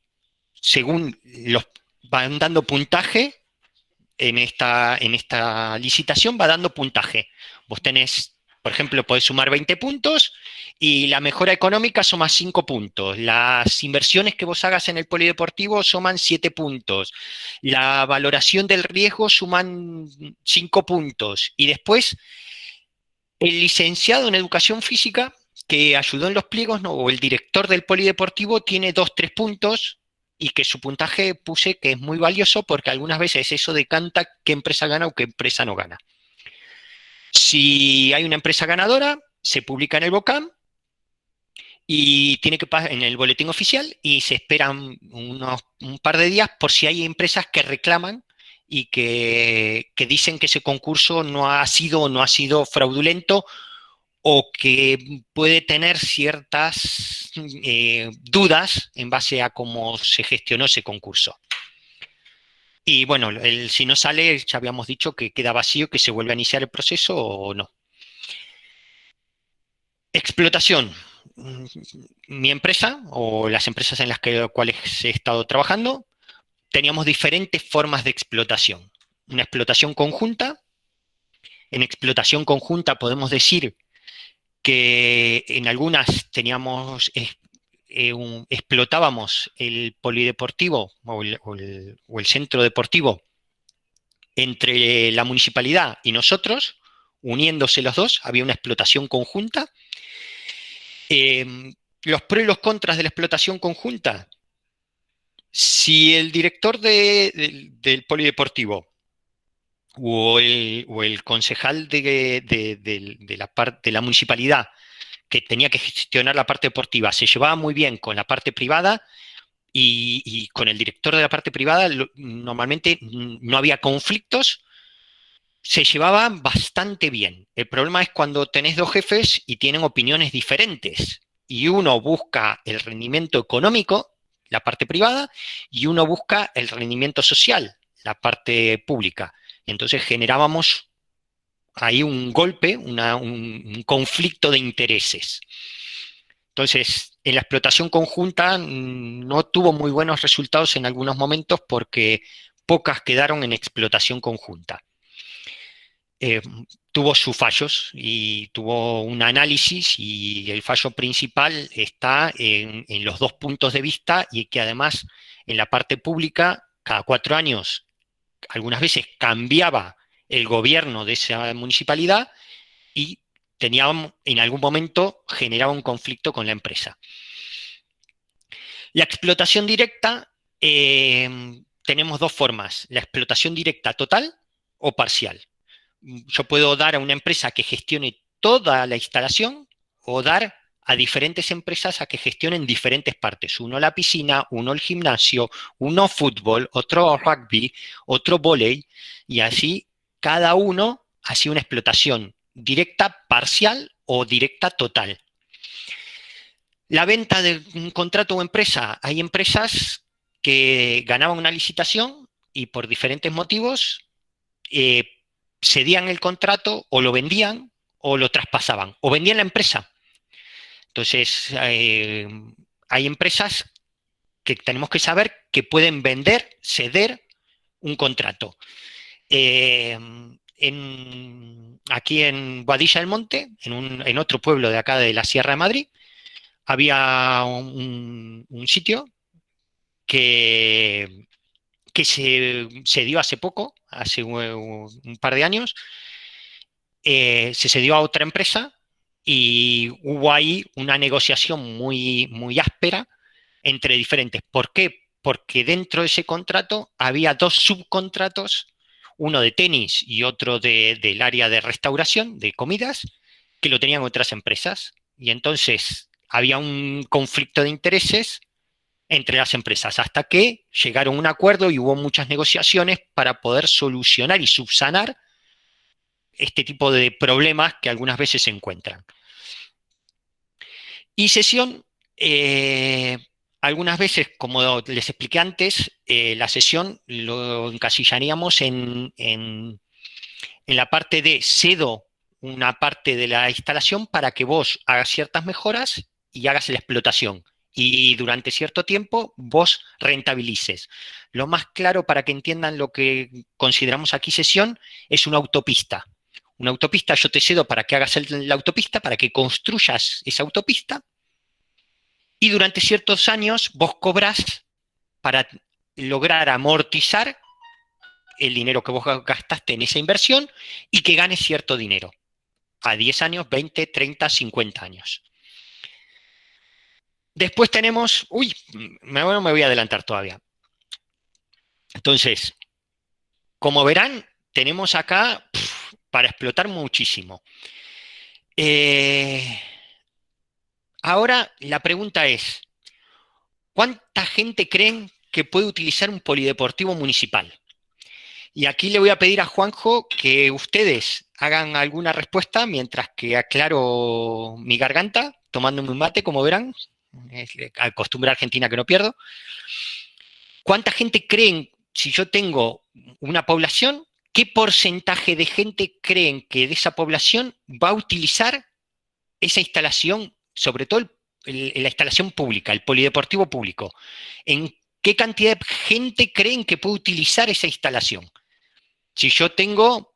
según los van dando puntaje en esta licitación, va dando puntaje. Vos tenés, por ejemplo, podés sumar 20 puntos y la mejora económica suma 5 puntos. Las inversiones que vos hagas en el polideportivo suman 7 puntos. La valoración del riesgo suman 5 puntos. Y después, el licenciado en educación física que ayudó en los pliegos, ¿no? O el director del polideportivo tiene 2-3 puntos y que su puntaje puse que es muy valioso porque algunas veces eso decanta qué empresa gana o qué empresa no gana. Si hay una empresa ganadora, se publica en el BOCAM y tiene que pasar en el boletín oficial y se esperan un par de días por si hay empresas que reclaman y que dicen que ese concurso no ha sido fraudulento o que puede tener ciertas dudas en base a cómo se gestionó ese concurso. Y bueno, si no sale, ya habíamos dicho que queda vacío, que se vuelve a iniciar el proceso o no. Explotación. Mi empresa o las empresas en las cuales he estado trabajando, teníamos diferentes formas de explotación. Una explotación conjunta. En explotación conjunta podemos decir que en algunas explotábamos el polideportivo o el centro deportivo entre la municipalidad y nosotros, uniéndose los dos, había una explotación conjunta. Los pros y los contras de la explotación conjunta. Si el director del polideportivo o el concejal de la municipalidad que tenía que gestionar la parte deportiva se llevaba muy bien con la parte privada y con el director de la parte privada, normalmente no había conflictos, se llevaban bastante bien. El problema es cuando tenés dos jefes y tienen opiniones diferentes y uno busca el rendimiento económico, la parte privada, y uno busca el rendimiento social, la parte pública. Entonces generábamos ahí un golpe, un conflicto de intereses. Entonces, en la explotación conjunta no tuvo muy buenos resultados en algunos momentos porque pocas quedaron en explotación conjunta. Tuvo sus fallos y tuvo un análisis y el fallo principal está en los dos puntos de vista y que además en la parte pública cada 4 años algunas veces cambiaba el gobierno de esa municipalidad y en algún momento generaba un conflicto con la empresa. La explotación directa, tenemos dos formas, la explotación directa total o parcial. Yo puedo dar a una empresa que gestione toda la instalación o dar a diferentes empresas a que gestionen diferentes partes. Uno la piscina, uno el gimnasio, uno fútbol, otro rugby, otro vóley, y así cada uno hacía una explotación directa parcial o directa total. La venta de un contrato o empresa. Hay empresas que ganaban una licitación y por diferentes motivos cedían el contrato o lo vendían o lo traspasaban o vendían la empresa. Entonces, hay empresas que tenemos que saber que pueden vender, ceder un contrato. Aquí en Boadilla del Monte, en otro pueblo de acá de la Sierra de Madrid, había un sitio que se dio hace poco, hace un par de años, se cedió a otra empresa y hubo ahí una negociación muy, muy áspera entre diferentes. ¿Por qué? Porque dentro de ese contrato había dos subcontratos, uno de tenis y otro del área de restauración, de comidas, que lo tenían otras empresas. Y entonces había un conflicto de intereses entre las empresas, hasta que llegaron a un acuerdo y hubo muchas negociaciones para poder solucionar y subsanar este tipo de problemas que algunas veces se encuentran. Y cesión, algunas veces, como les expliqué antes, la cesión lo encasillaríamos en la parte de cedo una parte de la instalación para que vos hagas ciertas mejoras y hagas la explotación. Y durante cierto tiempo vos rentabilices. Lo más claro para que entiendan lo que consideramos aquí cesión es una autopista. Una autopista yo te cedo para que hagas la autopista, para que construyas esa autopista, y durante ciertos años vos cobras para lograr amortizar el dinero que vos gastaste en esa inversión y que ganes cierto dinero. A 10 años, 20, 30, 50 años. Después tenemos... me voy a adelantar todavía. Entonces, como verán, tenemos acá para explotar muchísimo. Ahora la pregunta es, ¿cuánta gente creen que puede utilizar un polideportivo municipal? Y aquí le voy a pedir a Juanjo que ustedes hagan alguna respuesta mientras que aclaro mi garganta, tomándome un mate, como verán. Es la costumbre argentina que no pierdo. ¿Cuánta gente creen, si yo tengo una población, qué porcentaje de gente creen que de esa población va a utilizar esa instalación, sobre todo la instalación pública, el polideportivo público? ¿En qué cantidad de gente creen que puede utilizar esa instalación? Si yo tengo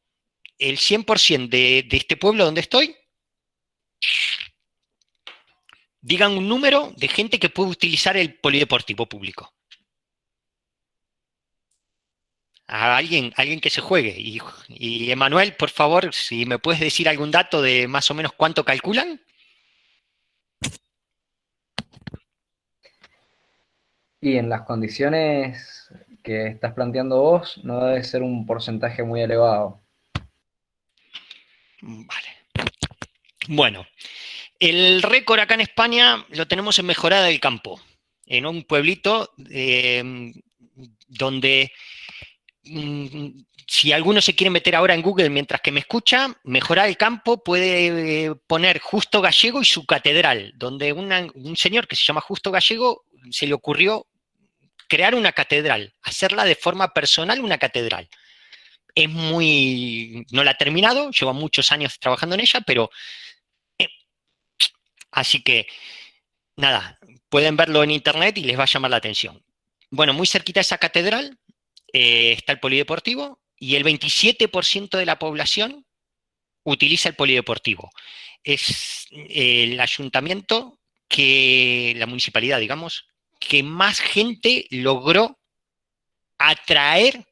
el 100% de este pueblo donde estoy, digan un número de gente que puede utilizar el polideportivo público. A alguien que se juegue. Y Emanuel, por favor, si me puedes decir algún dato de más o menos cuánto calculan. Y en las condiciones que estás planteando vos, no debe ser un porcentaje muy elevado. Vale. Bueno, el récord acá en España lo tenemos en Mejorada del Campo, en un pueblito donde, si alguno se quiere meter ahora en Google mientras que me escucha, Mejorada del Campo puede poner Justo Gallego y su catedral, donde un señor que se llama Justo Gallego se le ocurrió crear una catedral, hacerla de forma personal una catedral. No la ha terminado, lleva muchos años trabajando en ella, pero... así que, nada, pueden verlo en internet y les va a llamar la atención. Bueno, muy cerquita de esa catedral está el polideportivo y el 27% de la población utiliza el polideportivo. Es el ayuntamiento la municipalidad, digamos, que más gente logró atraer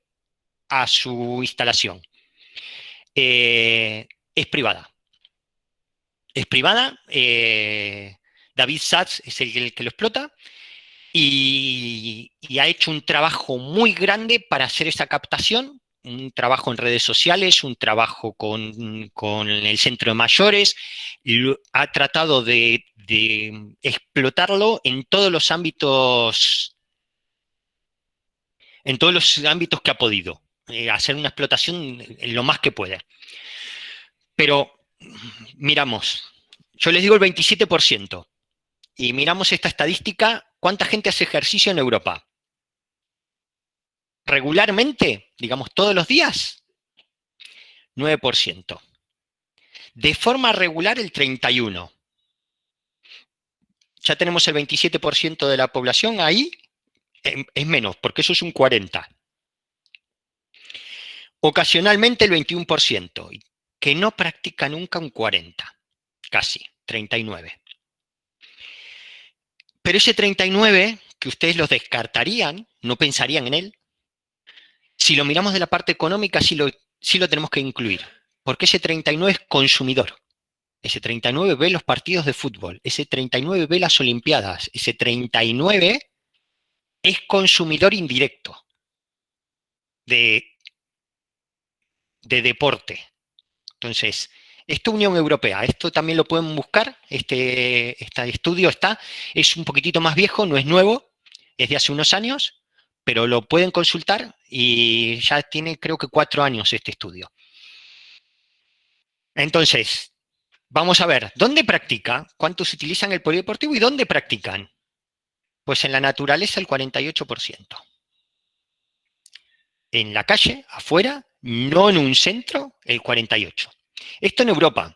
a su instalación. Es privada. Es privada. David Satz es el que lo explota y ha hecho un trabajo muy grande para hacer esa captación, un trabajo en redes sociales, un trabajo con el centro de mayores, ha tratado de explotarlo en todos los ámbitos que ha podido, hacer una explotación en lo más que puede. Pero miramos, yo les digo el 27%, y miramos esta estadística, ¿cuánta gente hace ejercicio en Europa? regularmente, digamos todos los días, 9%. De forma regular el 31%. Ya tenemos el 27% de la población ahí, es menos, porque eso es un 40%. Ocasionalmente el 21%, que no practica nunca un 40%, casi, 39%. Pero ese 39%, que ustedes los descartarían, no pensarían en él, si lo miramos de la parte económica, sí lo tenemos que incluir, porque ese 39% es consumidor. Ese 39% ve los partidos de fútbol, ese 39% ve las Olimpiadas, ese 39% es consumidor indirecto de deporte. Entonces, esto Unión Europea, esto también lo pueden buscar, este estudio es un poquitito más viejo, no es nuevo, es de hace unos años, pero lo pueden consultar y ya tiene creo que 4 años este estudio. Entonces, vamos a ver, ¿dónde practica? ¿Cuántos utilizan el polideportivo y dónde practican? Pues en la naturaleza el 48%. En la calle, afuera, no en un centro, el 48%. Esto en Europa.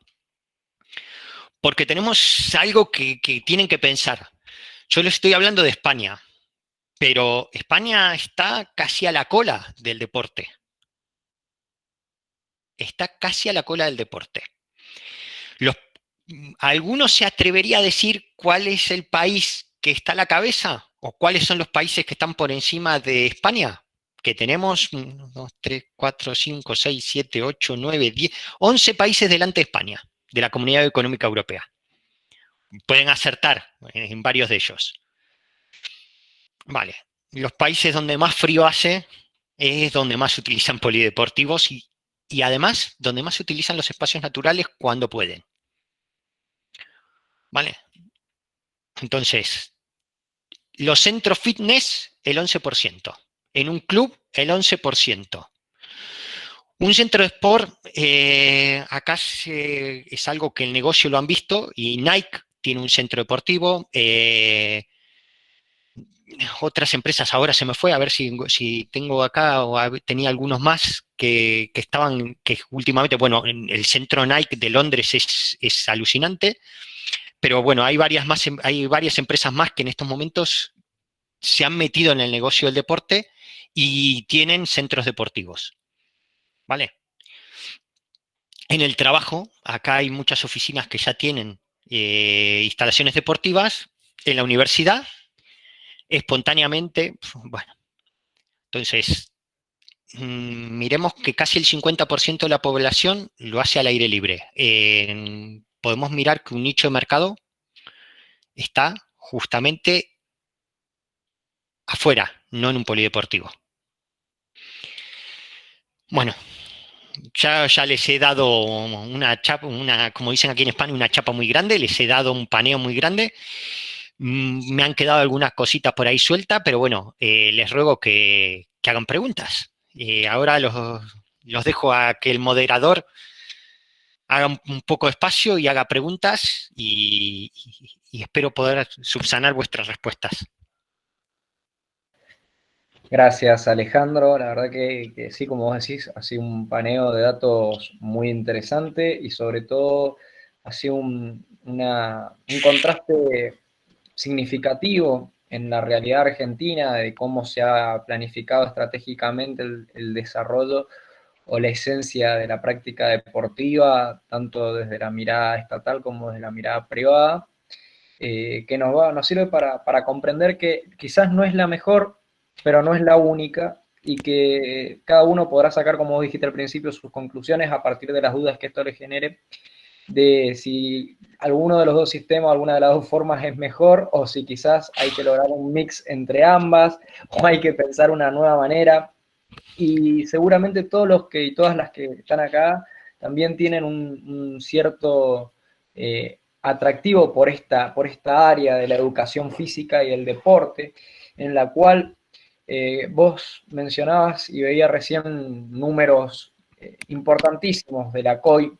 Porque tenemos algo que tienen que pensar. Yo les estoy hablando de España, pero España está casi a la cola del deporte. Está casi a la cola del deporte. ¿Algunos se atrevería a decir cuál es el país que está a la cabeza? ¿O cuáles son los países que están por encima de España? Que tenemos 1, 2, 3, 4, 5, 6, 7, 8, 9, 10, 11 países delante de España, de la Comunidad Económica Europea. Pueden acertar en varios de ellos. Vale, los países donde más frío hace es donde más se utilizan polideportivos y además donde más se utilizan los espacios naturales cuando pueden. Vale, entonces, los centros fitness, el 11%. En un club, el 11%. Un centro de sport, acá es algo que el negocio lo han visto y Nike tiene un centro deportivo. Otras empresas, ahora se me fue, a ver si tengo acá o tenía algunos más que estaban, que últimamente, bueno, el centro Nike de Londres es alucinante, pero bueno, hay varias empresas más que en estos momentos se han metido en el negocio del deporte y tienen centros deportivos, ¿vale? En el trabajo, acá hay muchas oficinas que ya tienen instalaciones deportivas. En la universidad, espontáneamente, bueno, entonces, miremos que casi el 50% de la población lo hace al aire libre. Podemos mirar que un nicho de mercado está justamente afuera, no en un polideportivo. Bueno, ya les he dado una chapa, como dicen aquí en España, una chapa muy grande, les he dado un paneo muy grande. Me han quedado algunas cositas por ahí sueltas, pero bueno, les ruego que hagan preguntas. Ahora los dejo a que el moderador haga un poco de espacio y haga preguntas y espero poder subsanar vuestras respuestas. Gracias, Alejandro. La verdad que sí, como vos decís, ha sido un paneo de datos muy interesante y sobre todo ha sido un contraste significativo en la realidad argentina de cómo se ha planificado estratégicamente el desarrollo o la esencia de la práctica deportiva, tanto desde la mirada estatal como desde la mirada privada, que nos sirve para comprender que quizás no es la mejor, pero no es la única, y que cada uno podrá sacar, como dijiste al principio, sus conclusiones a partir de las dudas que esto le genere, de si alguno de los dos sistemas, alguna de las dos formas es mejor, o si quizás hay que lograr un mix entre ambas, o hay que pensar una nueva manera. Y seguramente todos los que y todas las que están acá también tienen un cierto atractivo por esta área de la educación física y el deporte, en la cual vos mencionabas y veía recién números importantísimos de la COI,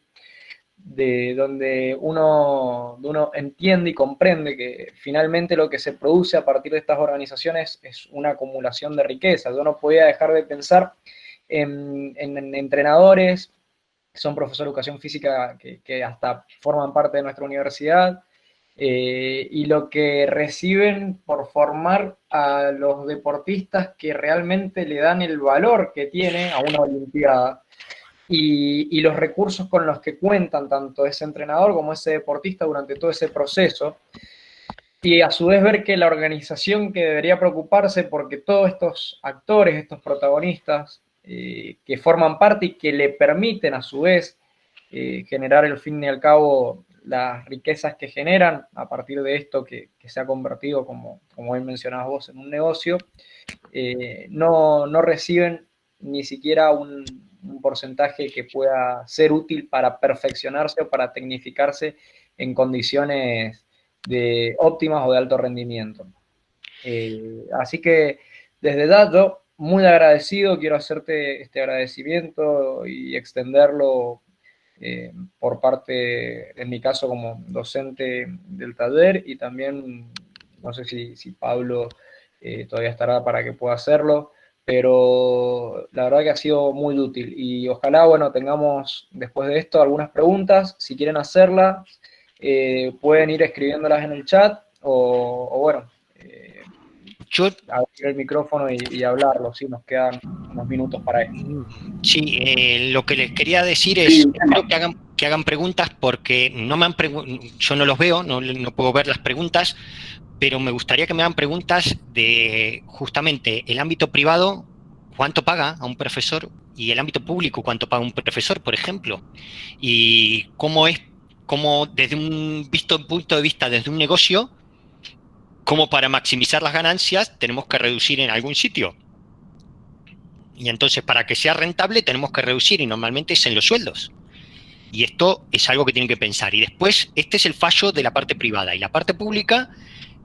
donde uno entiende y comprende que finalmente lo que se produce a partir de estas organizaciones es una acumulación de riqueza. Yo no podía dejar de pensar en entrenadores que son profesores de educación física que hasta forman parte de nuestra universidad, y lo que reciben por formar a los deportistas que realmente le dan el valor que tiene a una olimpiada, y los recursos con los que cuentan tanto ese entrenador como ese deportista durante todo ese proceso, y a su vez ver que la organización que debería preocuparse porque todos estos actores, estos protagonistas, que forman parte y que le permiten a su vez generar al fin y al cabo las riquezas que generan a partir de esto que se ha convertido, como bien mencionabas vos, en un negocio, no reciben ni siquiera un porcentaje que pueda ser útil para perfeccionarse o para tecnificarse en condiciones óptimas o de alto rendimiento. Así que desde ya yo muy agradecido, quiero hacerte este agradecimiento y extenderlo por parte, en mi caso como docente del taller, y también no sé si Pablo todavía estará para que pueda hacerlo, pero la verdad que ha sido muy útil, y ojalá, bueno, tengamos después de esto algunas preguntas. Si quieren hacerlas, pueden ir escribiéndolas en el chat, o bueno, Yo, abrir el micrófono y hablarlo, ¿sí? Nos quedan unos minutos para esto. sí, lo que les quería decir es, espero que hagan preguntas, porque yo no los veo, no puedo ver las preguntas, pero me gustaría que me hagan preguntas de justamente el ámbito privado, cuánto paga a un profesor, y el ámbito público, cuánto paga un profesor, por ejemplo, y cómo desde un punto de vista, desde un negocio, cómo para maximizar las ganancias tenemos que reducir en algún sitio. Y entonces, para que sea rentable, tenemos que reducir, y normalmente es en los sueldos. Y esto es algo que tienen que pensar. Y después, este es el fallo de la parte privada. Y la parte pública,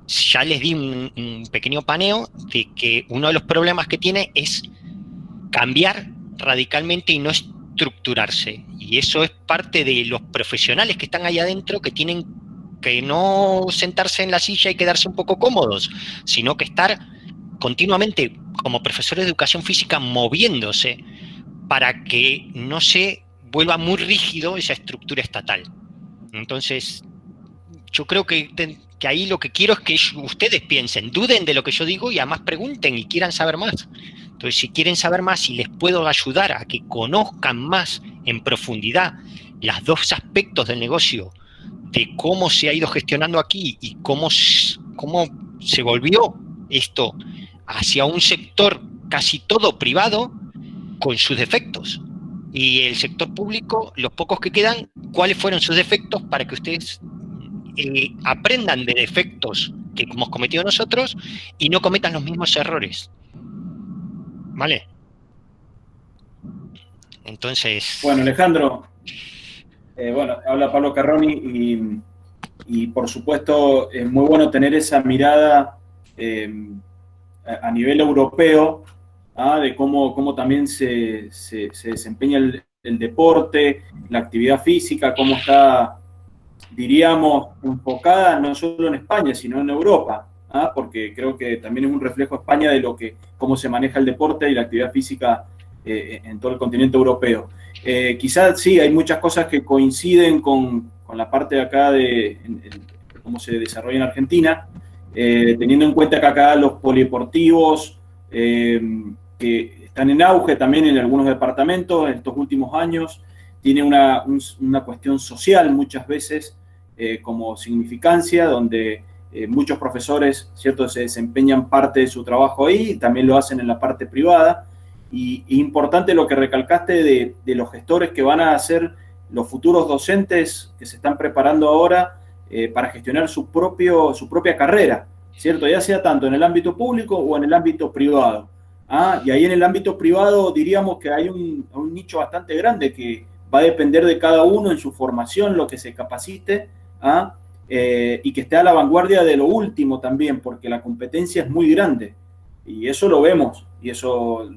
ya les di un pequeño paneo de que uno de los problemas que tiene es cambiar radicalmente y no estructurarse. Y eso es parte de los profesionales que están ahí adentro, que tienen que no sentarse en la silla y quedarse un poco cómodos, sino que estar continuamente como profesores de educación física moviéndose para que no se vuelva muy rígido esa estructura estatal. Entonces, yo creo que ahí lo que quiero es que ustedes piensen, duden de lo que yo digo, y además pregunten y quieran saber más. Entonces, si quieren saber más y les puedo ayudar a que conozcan más en profundidad los dos aspectos del negocio, de cómo se ha ido gestionando aquí y cómo se volvió esto hacia un sector casi todo privado con sus defectos, y el sector público, los pocos que quedan, cuáles fueron sus defectos, para que ustedes aprendan de defectos que hemos cometido nosotros y no cometan los mismos errores. ¿Vale? Entonces... Bueno, Alejandro, bueno, habla Pablo Carroni, y por supuesto es muy bueno tener esa mirada a nivel europeo, de cómo también se desempeña el deporte, la actividad física, cómo está, diríamos, enfocada no solo en España, sino en Europa, porque creo que también es un reflejo España de cómo se maneja el deporte y la actividad física en todo el continente europeo. Quizás sí, hay muchas cosas que coinciden con la parte de acá de cómo se desarrolla en Argentina, teniendo en cuenta que acá los polideportivos que están en auge también en algunos departamentos en estos últimos años, tiene una cuestión social muchas veces como significancia, donde muchos profesores, ¿cierto?, se desempeñan parte de su trabajo ahí, y también lo hacen en la parte privada. Y importante lo que recalcaste de los gestores que van a ser los futuros docentes que se están preparando ahora para gestionar su propia carrera, ¿cierto? Ya sea tanto en el ámbito público o en el ámbito privado. Y ahí en el ámbito privado diríamos que hay un nicho bastante grande que va a depender de cada uno en su formación, lo que se capacite, y que esté a la vanguardia de lo último también, porque la competencia es muy grande. Y eso lo vemos, y eso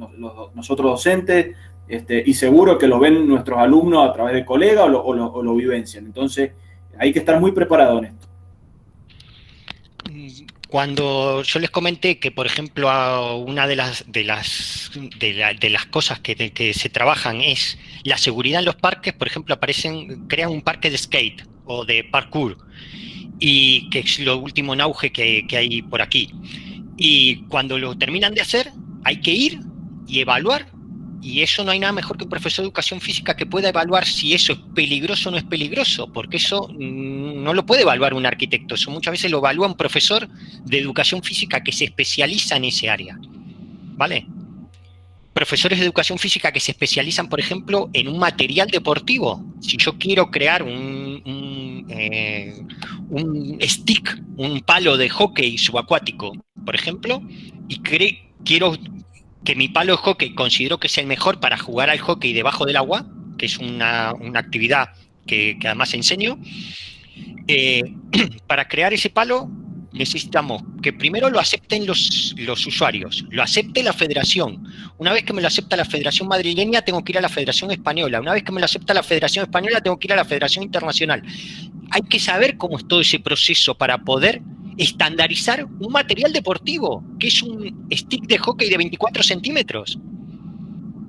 nosotros docentes y seguro que lo ven nuestros alumnos a través de colegas o lo vivencian. Entonces, hay que estar muy preparado en esto. Cuando yo les comenté que, por ejemplo, una de las cosas que se trabajan es la seguridad en los parques, por ejemplo, crean un parque de skate o de parkour, y que es lo último en auge que hay por aquí. Y cuando lo terminan de hacer, hay que ir y evaluar. Y eso no hay nada mejor que un profesor de educación física que pueda evaluar si eso es peligroso o no es peligroso, porque eso no lo puede evaluar un arquitecto, eso muchas veces lo evalúa un profesor de educación física que se especializa en ese área, ¿vale? Profesores de educación física que se especializan, por ejemplo, en un material deportivo. Si yo quiero crear un stick, un palo de hockey subacuático, por ejemplo, y quiero que mi palo de hockey considero que es el mejor para jugar al hockey debajo del agua, que es una actividad que además enseño, para crear ese palo necesitamos que primero lo acepten los usuarios, lo acepte la federación. Una vez que me lo acepta la Federación Madrileña, tengo que ir a la Federación Española. Una vez que me lo acepta la Federación Española, tengo que ir a la Federación Internacional. Hay que saber cómo es todo ese proceso para poder estandarizar un material deportivo, que es un stick de hockey de 24 centímetros.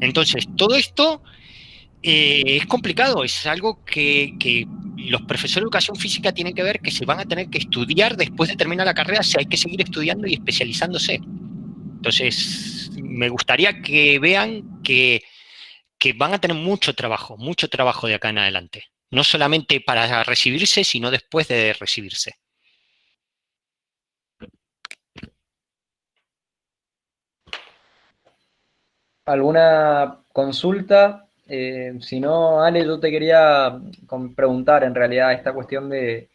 Entonces, todo esto es complicado, es algo que los profesores de educación física tienen que ver, que se van a tener que estudiar después de terminar la carrera, si hay que seguir estudiando y especializándose. Entonces, me gustaría que vean que van a tener mucho trabajo de acá en adelante. No solamente para recibirse, sino después de recibirse. ¿Alguna consulta? Si no, Ale, yo te quería preguntar en realidad esta cuestión de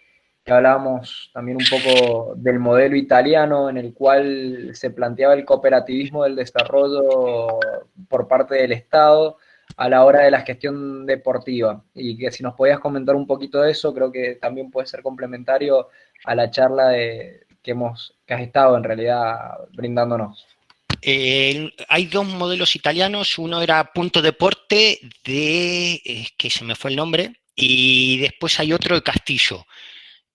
que hablábamos también un poco del modelo italiano en el cual se planteaba el cooperativismo del desarrollo por parte del Estado a la hora de la gestión deportiva. Y que si nos podías comentar un poquito de eso, creo que también puede ser complementario a la charla que has estado en realidad brindándonos. Hay dos modelos italianos, uno era Punto Deporte que se me fue el nombre, y después hay otro de Castillo.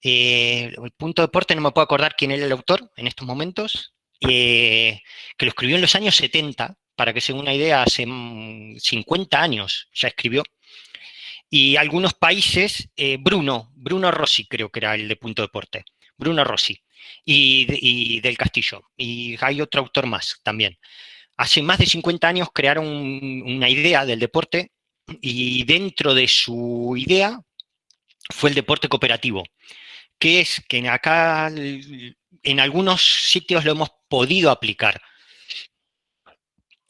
El Punto Deporte, no me puedo acordar quién era el autor en estos momentos, que lo escribió en los años 70, para que se den una idea, hace 50 años ya escribió. Y algunos países, Bruno Rossi creo que era el de Punto Deporte, Bruno Rossi, y del Castillo. Y hay otro autor más también. Hace más de 50 años crearon una idea del deporte, y dentro de su idea fue el deporte cooperativo, que es que acá en algunos sitios lo hemos podido aplicar.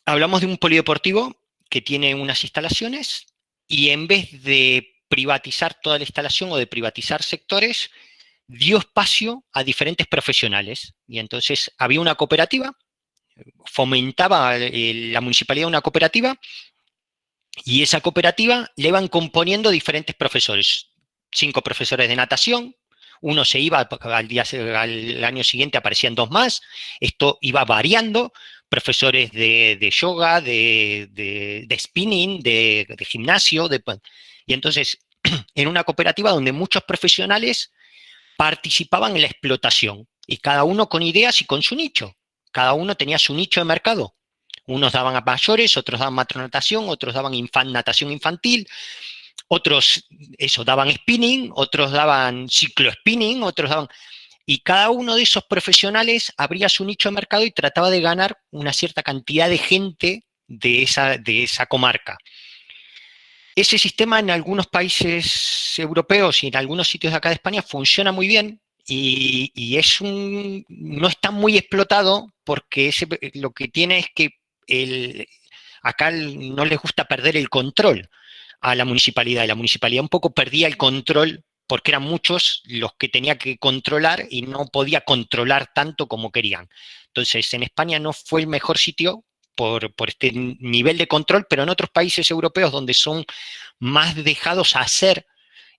Hablamos de un polideportivo que tiene unas instalaciones, y en vez de privatizar toda la instalación o de privatizar sectores, dio espacio a diferentes profesionales. Y entonces había una cooperativa, fomentaba la municipalidad una cooperativa, y esa cooperativa le iban componiendo diferentes profesores. 5 profesores de natación, uno se iba, al año siguiente aparecían 2 más, esto iba variando, profesores de yoga, de spinning, de gimnasio, y entonces en una cooperativa donde muchos profesionales participaban en la explotación, y cada uno con ideas y con su nicho, cada uno tenía su nicho de mercado. Unos daban a mayores, otros daban matronatación, otros daban natación infantil, otros daban spinning, otros daban ciclo-spinning, otros daban... Y cada uno de esos profesionales abría su nicho de mercado y trataba de ganar una cierta cantidad de gente de esa comarca. Ese sistema en algunos países europeos y en algunos sitios de acá de España funciona muy bien, y no está muy explotado, porque lo que tiene es que acá no les gusta perder el control a la municipalidad, y la municipalidad un poco perdía el control porque eran muchos los que tenía que controlar y no podía controlar tanto como querían. Entonces, en España no fue el mejor sitio por este nivel de control, pero en otros países europeos donde son más dejados a hacer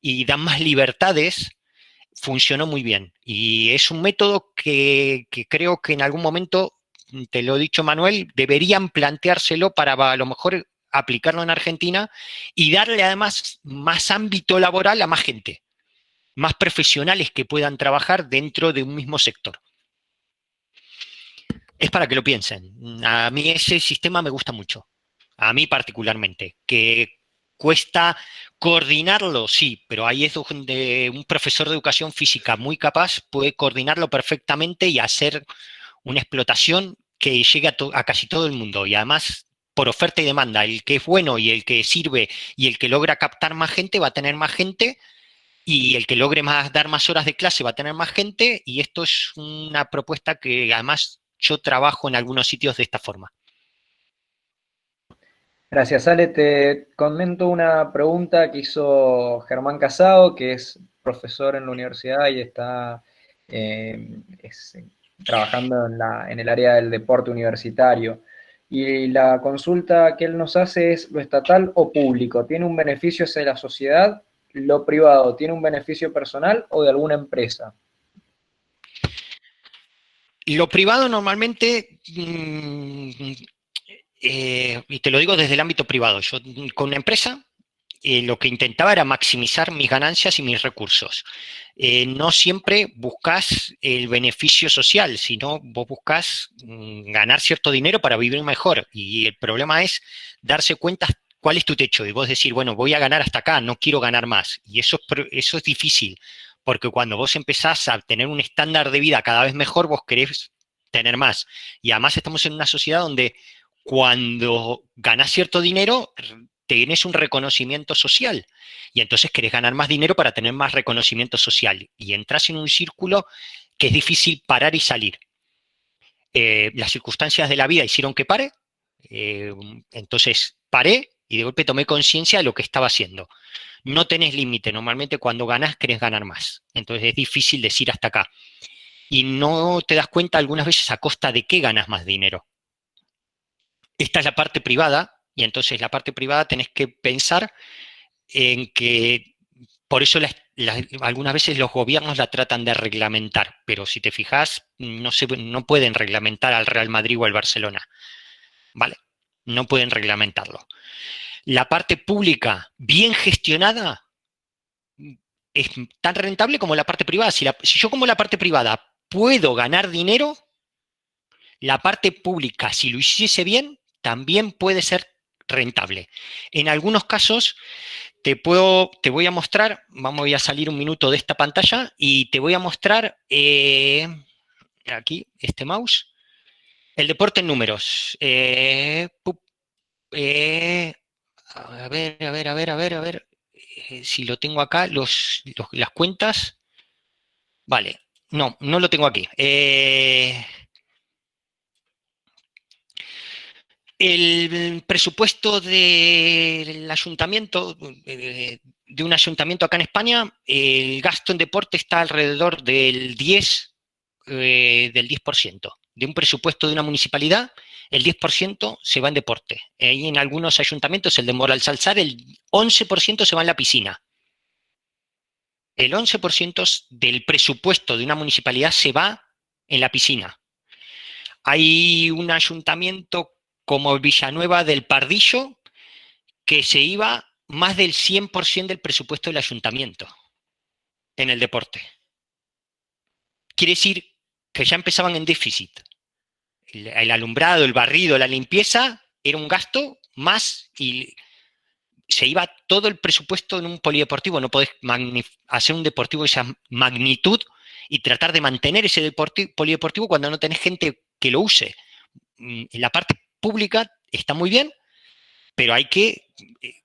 y dan más libertades, funcionó muy bien. Y es un método que creo que en algún momento, te lo he dicho, Manuel, deberían planteárselo para a lo mejor aplicarlo en Argentina y darle además más ámbito laboral a más gente, más profesionales que puedan trabajar dentro de un mismo sector. Es para que lo piensen. A mí ese sistema me gusta mucho. A mí particularmente. Que cuesta coordinarlo, sí, pero ahí es donde un profesor de educación física muy capaz puede coordinarlo perfectamente y hacer una explotación que llegue a casi todo el mundo. Y además, por oferta y demanda, el que es bueno y el que sirve y el que logra captar más gente va a tener más gente, y el que logre dar más horas de clase va a tener más gente, y esto es una propuesta que además yo trabajo en algunos sitios de esta forma. Gracias, Ale. Te comento una pregunta que hizo Germán Casado, que es profesor en la universidad y está trabajando en el área del deporte universitario. Y la consulta que él nos hace es: ¿lo estatal o público tiene un beneficio hacia la sociedad? ¿Lo privado tiene un beneficio personal o de alguna empresa? Lo privado normalmente, y te lo digo desde el ámbito privado, yo con una empresa lo que intentaba era maximizar mis ganancias y mis recursos. No siempre buscas el beneficio social, sino vos buscas ganar cierto dinero para vivir mejor. Y el problema es darse cuenta cuál es tu techo y vos decir, bueno, voy a ganar hasta acá, no quiero ganar más. Y eso es difícil, porque cuando vos empezás a tener un estándar de vida cada vez mejor, vos querés tener más. Y además estamos en una sociedad donde cuando ganás cierto dinero, tienes un reconocimiento social y entonces querés ganar más dinero para tener más reconocimiento social y entras en un círculo que es difícil parar y salir. Las circunstancias de la vida hicieron que pare, entonces paré y de golpe tomé conciencia de lo que estaba haciendo. No tenés límite, normalmente cuando ganás querés ganar más, entonces es difícil decir hasta acá. Y no te das cuenta algunas veces a costa de qué ganas más dinero. Esta es la parte privada, y entonces la parte privada tenés que pensar en que por eso algunas veces los gobiernos la tratan de reglamentar, pero si te fijas, no pueden reglamentar al Real Madrid o al Barcelona, ¿vale? No pueden reglamentarlo. La parte pública bien gestionada es tan rentable como la parte privada. Si yo como la parte privada puedo ganar dinero, la parte pública, si lo hiciese bien, también puede ser rentable. En algunos casos te voy a mostrar, voy a salir un minuto de esta pantalla y te voy a mostrar aquí, este mouse, el deporte en números. A ver, si lo tengo acá, las cuentas. Vale, no lo tengo aquí. El presupuesto del ayuntamiento, de un ayuntamiento acá en España, el gasto en deporte está alrededor del 10%. De un presupuesto de una municipalidad, el 10% se va en deporte. Y en algunos ayuntamientos, el de Moralzarzal, el 11% se va en la piscina. El 11% del presupuesto de una municipalidad se va en la piscina. Hay un ayuntamiento como Villanueva del Pardillo, que se iba más del 100% del presupuesto del ayuntamiento en el deporte. Quiere decir que ya empezaban en déficit. El alumbrado, el barrido, la limpieza era un gasto más y se iba todo el presupuesto en un polideportivo. No podés hacer un deportivo de esa magnitud y tratar de mantener ese polideportivo cuando no tenés gente que lo use. En la parte pública está muy bien, pero hay que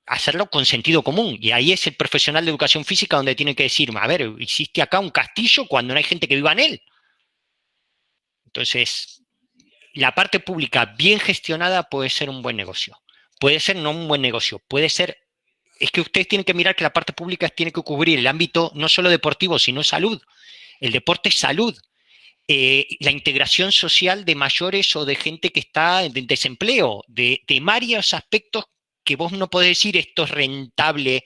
hacerlo con sentido común. Y ahí es el profesional de educación física donde tiene que decir, a ver, hiciste acá un castillo cuando no hay gente que viva en él. Entonces, la parte pública bien gestionada puede ser un buen negocio. Puede ser no un buen negocio, puede ser... Es que ustedes tienen que mirar que la parte pública tiene que cubrir el ámbito no solo deportivo, sino salud. El deporte es salud. La integración social de mayores o de gente que está en desempleo, de varios aspectos que vos no podés decir esto es rentable,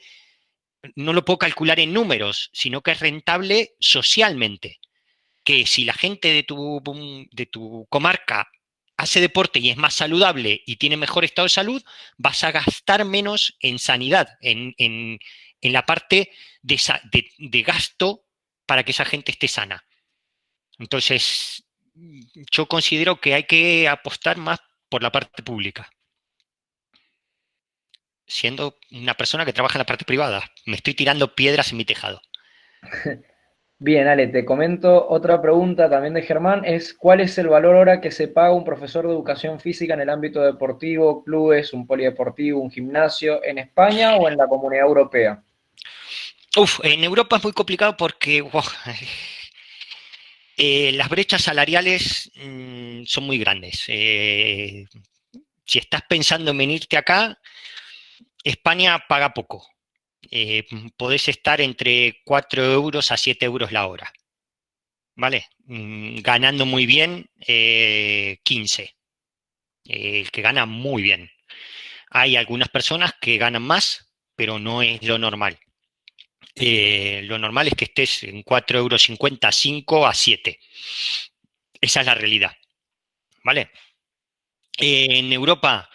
no lo puedo calcular en números, sino que es rentable socialmente. Que si la gente de tu comarca hace deporte y es más saludable y tiene mejor estado de salud, vas a gastar menos en sanidad, en la parte de gasto para que esa gente esté sana. Entonces, yo considero que hay que apostar más por la parte pública, siendo una persona que trabaja en la parte privada. Me estoy tirando piedras en mi tejado. Bien, Ale, te comento otra pregunta también de Germán, es ¿cuál es el valor hora que se paga un profesor de educación física en el ámbito deportivo, clubes, un polideportivo, un gimnasio, en España o en la Comunidad Europea? En Europa es muy complicado porque las brechas salariales son muy grandes. Si estás pensando en venirte acá, España paga poco. Podés estar entre 4 euros a 7 euros la hora. ¿Vale? Ganando muy bien, 15. El que gana muy bien. Hay algunas personas que ganan más, pero no es lo normal. Lo normal es que estés en 4,50 euros, 5 a 7. Esa es la realidad. ¿Vale? En Europa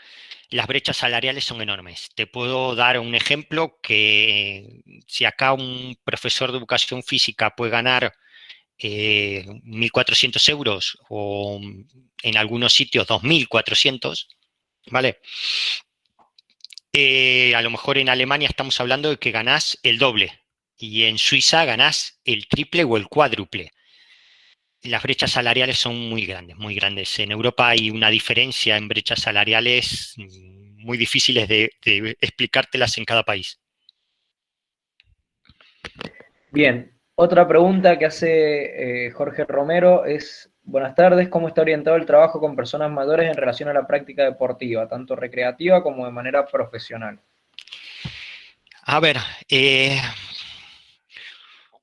las brechas salariales son enormes. Te puedo dar un ejemplo que si acá un profesor de educación física puede ganar 1.400 euros o en algunos sitios 2.400, ¿vale? A lo mejor en Alemania estamos hablando de que ganás el doble y en Suiza ganás el triple o el cuádruple. Las brechas salariales son muy grandes, muy grandes. En Europa hay una diferencia en brechas salariales muy difíciles de explicártelas en cada país. Bien, otra pregunta que hace Jorge Romero es, buenas tardes, ¿cómo está orientado el trabajo con personas mayores en relación a la práctica deportiva, tanto recreativa como de manera profesional? A ver,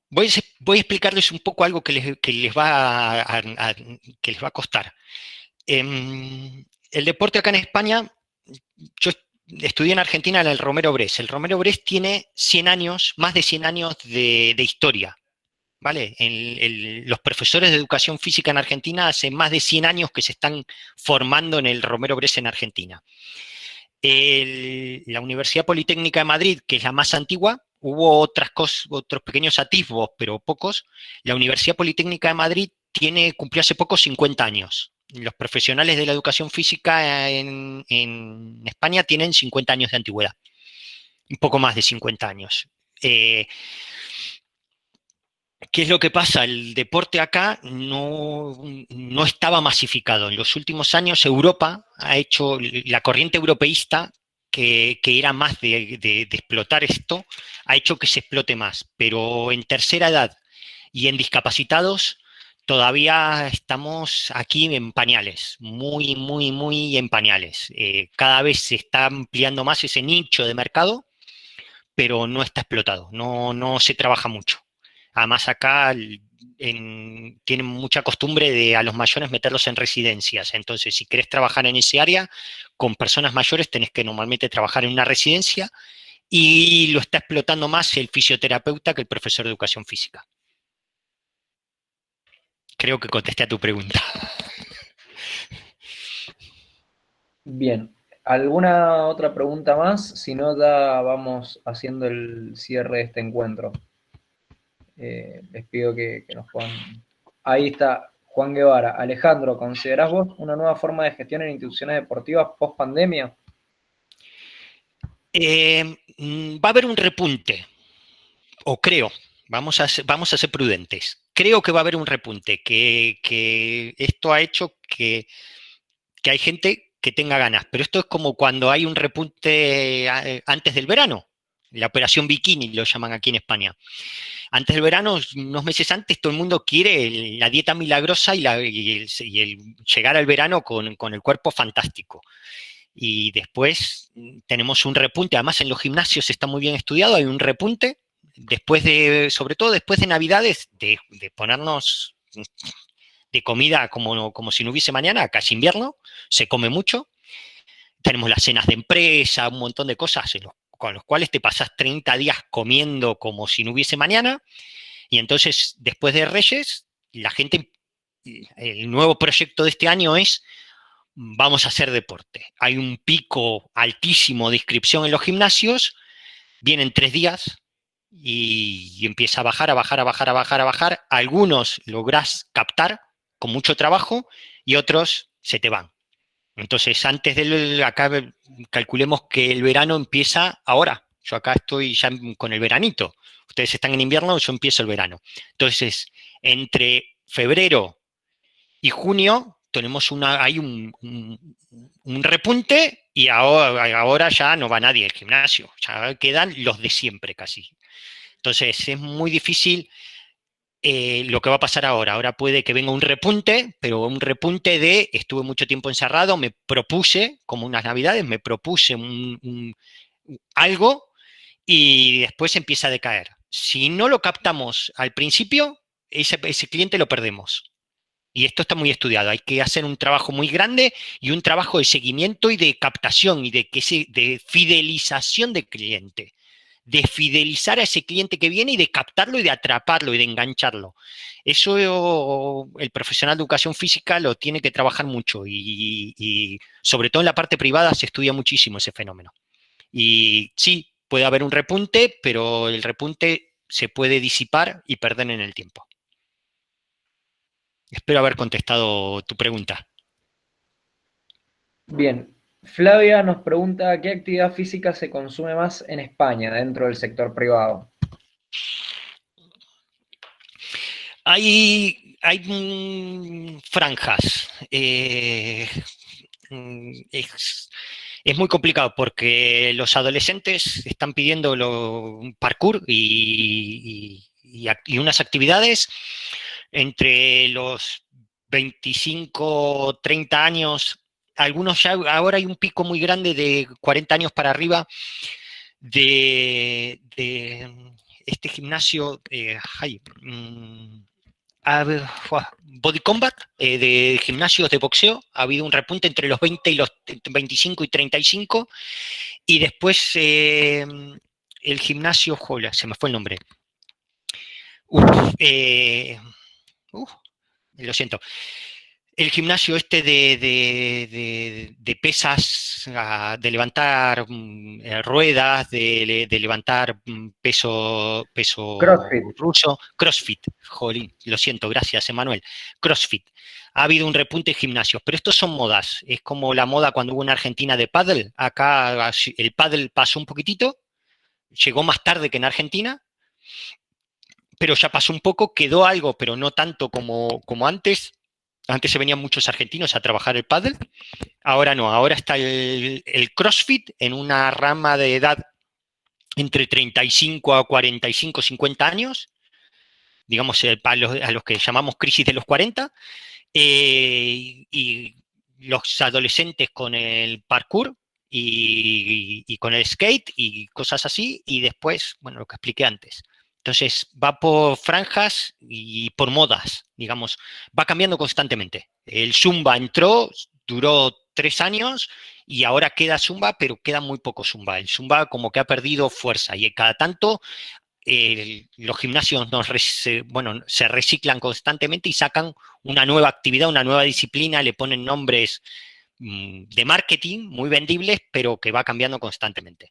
voy a explicarles un poco algo que les va a costar. El deporte acá en España, yo estudié en Argentina en el Romero Brest. El Romero Brest tiene 100 años, más de 100 años de historia. ¿Vale? Los profesores de educación física en Argentina hace más de 100 años que se están formando en el Romero Brest en Argentina. La Universidad Politécnica de Madrid, que es la más antigua, hubo otros pequeños atisbos, pero pocos. La Universidad Politécnica de Madrid cumplió hace poco 50 años. Los profesionales de la educación física en España tienen 50 años de antigüedad, un poco más de 50 años. ¿Qué es lo que pasa? El deporte acá no estaba masificado. En los últimos años Europa ha hecho, la corriente europeísta, que era más de explotar esto, ha hecho que se explote más. Pero en tercera edad y en discapacitados todavía estamos aquí en pañales, muy, muy, muy en pañales. Cada vez se está ampliando más ese nicho de mercado, pero no está explotado, no se trabaja mucho. Además acá tienen mucha costumbre de a los mayores meterlos en residencias. Entonces, si querés trabajar en ese área con personas mayores, tenés que normalmente trabajar en una residencia y lo está explotando más el fisioterapeuta que el profesor de educación física. Creo que contesté a tu pregunta. Bien, ¿alguna otra pregunta más? Si no, ya vamos haciendo el cierre de este encuentro. Les pido que nos puedan... Ahí está Juan Guevara. Alejandro, ¿considerás vos una nueva forma de gestión en instituciones deportivas post pandemia? Va a haber un repunte, o creo, vamos a ser prudentes. Creo que va a haber un repunte, que esto ha hecho que hay gente que tenga ganas, pero esto es como cuando hay un repunte antes del verano, la operación bikini lo llaman aquí en España. Antes del verano, unos meses antes, todo el mundo quiere la dieta milagrosa y el llegar al verano con el cuerpo fantástico. Y después tenemos un repunte, además en los gimnasios está muy bien estudiado, hay un repunte, sobre todo después de Navidades, de ponernos de comida como si no hubiese mañana, acá es invierno, se come mucho, tenemos las cenas de empresa, un montón de cosas con los cuales te pasas 30 días comiendo como si no hubiese mañana, y entonces después de Reyes, el nuevo proyecto de este año es vamos a hacer deporte. Hay un pico altísimo de inscripción en los gimnasios, vienen 3 días y empieza a bajar, a bajar, a bajar, a bajar, a bajar. Algunos lográs captar con mucho trabajo y otros se te van. Entonces, acá calculemos que el verano empieza ahora. Yo acá estoy ya con el veranito. Ustedes están en invierno, yo empiezo el verano. Entonces, entre febrero y junio tenemos hay un repunte y ahora ya no va nadie al gimnasio. Ya quedan los de siempre casi. Entonces, es muy difícil lo que va a pasar ahora. Ahora puede que venga un repunte, pero un repunte estuve mucho tiempo encerrado, me propuse, como unas navidades, me propuse algo y después empieza a decaer. Si no lo captamos al principio, ese cliente lo perdemos. Y esto está muy estudiado. Hay que hacer un trabajo muy grande y un trabajo de seguimiento y de captación y de fidelización del cliente. De fidelizar a ese cliente que viene y de captarlo y de atraparlo y de engancharlo. Eso el profesional de educación física lo tiene que trabajar mucho y sobre todo en la parte privada se estudia muchísimo ese fenómeno. Y sí, puede haber un repunte, pero el repunte se puede disipar y perder en el tiempo. Espero haber contestado tu pregunta. Bien, Flavia nos pregunta qué actividad física se consume más en España dentro del sector privado. Hay franjas. Es muy complicado porque los adolescentes están pidiendo un parkour y unas actividades entre los 25, 30 años. Algunos ya, ahora hay un pico muy grande de 40 años para arriba de este gimnasio, Body Combat, de gimnasios de boxeo. Ha habido un repunte entre los 20 y los 25 y 35. Y después el gimnasio, joder, se me fue el nombre. Lo siento. El gimnasio este de pesas, de levantar ruedas, de levantar peso CrossFit. ruso, CrossFit, jolín, lo siento, gracias, Emanuel, CrossFit. Ha habido un repunte de gimnasios, pero estos son modas, es como la moda cuando hubo en Argentina de pádel. Acá el pádel pasó un poquitito, llegó más tarde que en Argentina, pero ya pasó un poco, quedó algo, pero no tanto como antes. Antes se venían muchos argentinos a trabajar el pádel, ahora no, ahora está el CrossFit en una rama de edad entre 35 a 45, 50 años, digamos a los que llamamos crisis de los 40, y los adolescentes con el parkour y con el skate y cosas así, y después, bueno, lo que expliqué antes. Entonces, va por franjas y por modas, digamos, va cambiando constantemente. El Zumba entró, duró 3 años y ahora queda Zumba, pero queda muy poco Zumba. El Zumba como que ha perdido fuerza y cada tanto los gimnasios se reciclan constantemente y sacan una nueva actividad, una nueva disciplina, le ponen nombres de marketing muy vendibles, pero que va cambiando constantemente.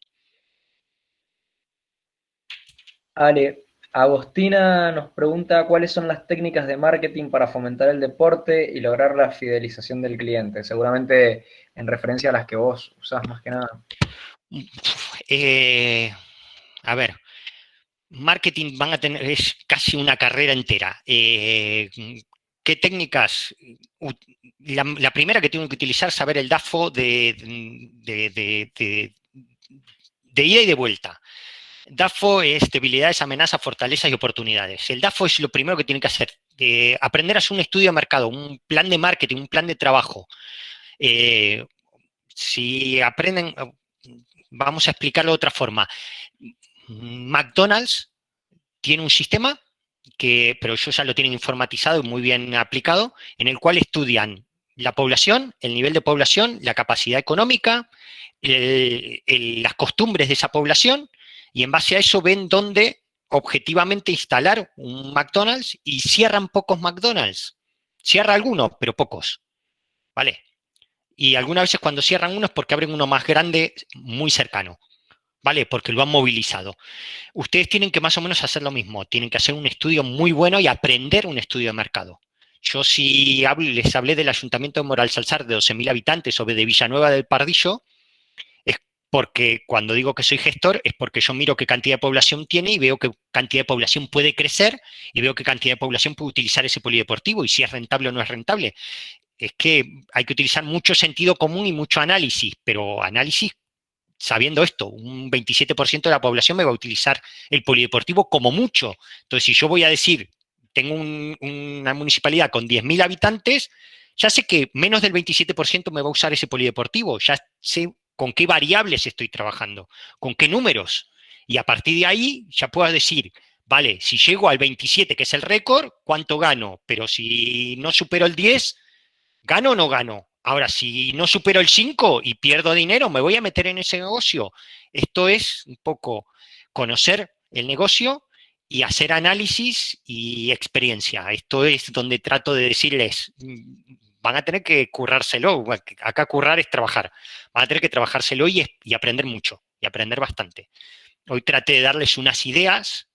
Ale, Agostina nos pregunta cuáles son las técnicas de marketing para fomentar el deporte y lograr la fidelización del cliente, seguramente en referencia a las que vos usás más que nada. A ver, marketing es casi una carrera entera. ¿Qué técnicas? La primera que tengo que utilizar es saber el DAFO de ida y de vuelta. DAFO es debilidades, amenazas, fortalezas y oportunidades. El DAFO es lo primero que tienen que hacer. Aprender a hacer un estudio de mercado, un plan de marketing, un plan de trabajo. Si aprenden, vamos a explicarlo de otra forma. McDonald's tiene un sistema pero ellos ya lo tienen informatizado y muy bien aplicado, en el cual estudian la población, el nivel de población, la capacidad económica, las costumbres de esa población, y en base a eso ven dónde objetivamente instalar un McDonald's y cierran pocos McDonald's. Cierra algunos, pero pocos. ¿Vale? y algunas veces cuando cierran uno es porque abren uno más grande, muy cercano, ¿vale? Porque lo han movilizado. Ustedes tienen que más o menos hacer lo mismo, tienen que hacer un estudio muy bueno y aprender un estudio de mercado. Yo si les hablé del Ayuntamiento de Moralzarzar de 12.000 habitantes o de Villanueva del Pardillo, es porque cuando digo que soy gestor es porque yo miro qué cantidad de población tiene y veo qué cantidad de población puede crecer y veo qué cantidad de población puede utilizar ese polideportivo y si es rentable o no es rentable. Es que hay que utilizar mucho sentido común y mucho análisis, pero análisis sabiendo esto, un 27% de la población me va a utilizar el polideportivo como mucho. Entonces, si yo voy a decir, tengo una municipalidad con 10.000 habitantes, ya sé que menos del 27% me va a usar ese polideportivo, ya sé con qué variables estoy trabajando, con qué números. Y a partir de ahí ya puedo decir, vale, si llego al 27, que es el récord, ¿cuánto gano? Pero si no supero el 10, ¿gano o no gano? Ahora, si no supero el 5 y pierdo dinero, ¿me voy a meter en ese negocio? Esto es un poco conocer el negocio y hacer análisis y experiencia. Esto es donde trato de decirles, van a tener que currárselo. Acá currar es trabajar. Van a tener que trabajárselo y aprender mucho, y aprender bastante. Hoy traté de darles unas ideas,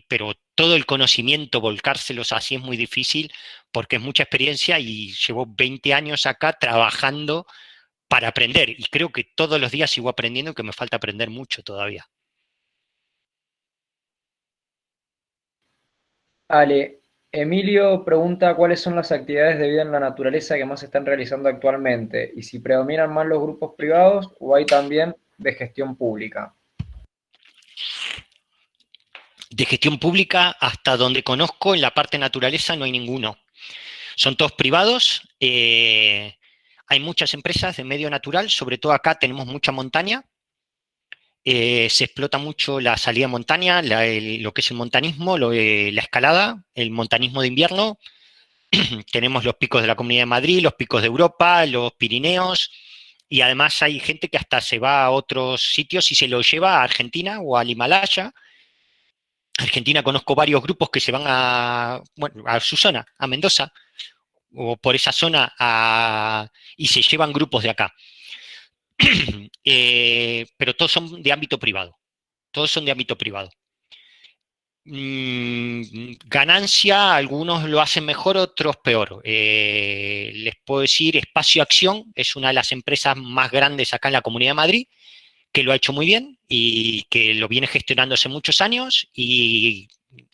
pero todo el conocimiento, volcárselos así es muy difícil porque es mucha experiencia y llevo 20 años acá trabajando para aprender. Y creo que todos los días sigo aprendiendo, que me falta aprender mucho todavía. Ale, Emilio pregunta cuáles son las actividades de vida en la naturaleza que más se están realizando actualmente y si predominan más los grupos privados o hay también de gestión pública. De gestión pública, hasta donde conozco, en la parte naturaleza no hay ninguno. Son todos privados. Hay muchas empresas de medio natural, sobre todo acá tenemos mucha montaña. Se explota mucho la salida a montaña, lo que es el montanismo, la escalada, el montanismo de invierno. Tenemos los picos de la Comunidad de Madrid, los picos de Europa, los Pirineos, y además hay gente que hasta se va a otros sitios y se lo lleva a Argentina o al Himalaya. Argentina conozco varios grupos que se van bueno, a su zona, a Mendoza, o por esa zona, y se llevan grupos de acá. Pero todos son de ámbito privado. Todos son de ámbito privado. Ganancia, algunos lo hacen mejor, otros peor. Les puedo decir, Espacio Acción es una de las empresas más grandes acá en la Comunidad de Madrid, que lo ha hecho muy bien y que lo viene gestionando hace muchos años y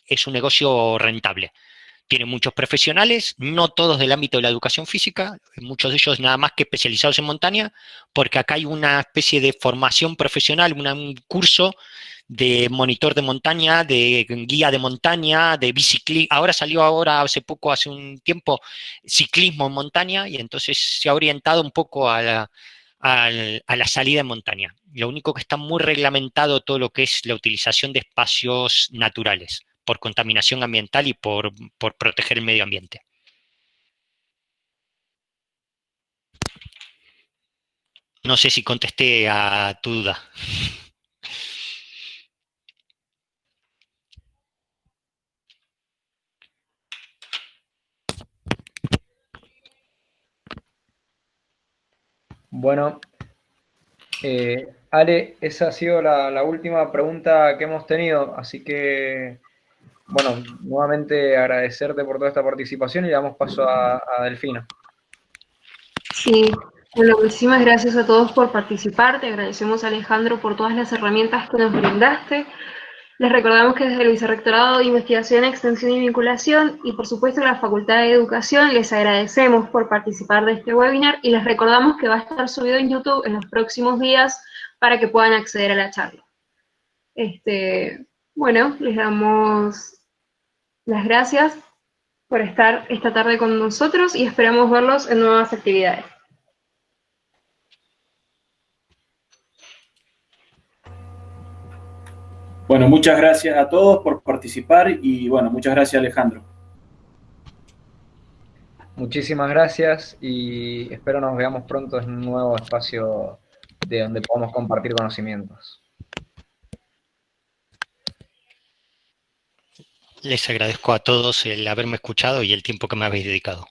es un negocio rentable. Tiene muchos profesionales, no todos del ámbito de la educación física, muchos de ellos nada más que especializados en montaña, porque acá hay una especie de formación profesional, un curso de monitor de montaña, de guía de montaña, de biciclismo. Ahora salió hace poco, hace un tiempo, ciclismo en montaña y entonces se ha orientado un poco a la salida en montaña. Lo único que está muy reglamentado todo lo que es la utilización de espacios naturales por contaminación ambiental y por proteger el medio ambiente. No sé si contesté a tu duda. Bueno, Ale, esa ha sido la última pregunta que hemos tenido, así que, bueno, nuevamente agradecerte por toda esta participación y damos paso a Delfina. Sí, bueno, muchísimas gracias a todos por participar. Te agradecemos, Alejandro, por todas las herramientas que nos brindaste. Les recordamos que desde el Vicerrectorado de Investigación, Extensión y Vinculación y por supuesto la Facultad de Educación les agradecemos por participar de este webinar y les recordamos que va a estar subido en YouTube en los próximos días para que puedan acceder a la charla. Bueno, les damos las gracias por estar esta tarde con nosotros y esperamos verlos en nuevas actividades. Bueno, muchas gracias a todos por participar y bueno, muchas gracias, Alejandro. Muchísimas gracias y espero nos veamos pronto en un nuevo espacio de donde podamos compartir conocimientos. Les agradezco a todos el haberme escuchado y el tiempo que me habéis dedicado.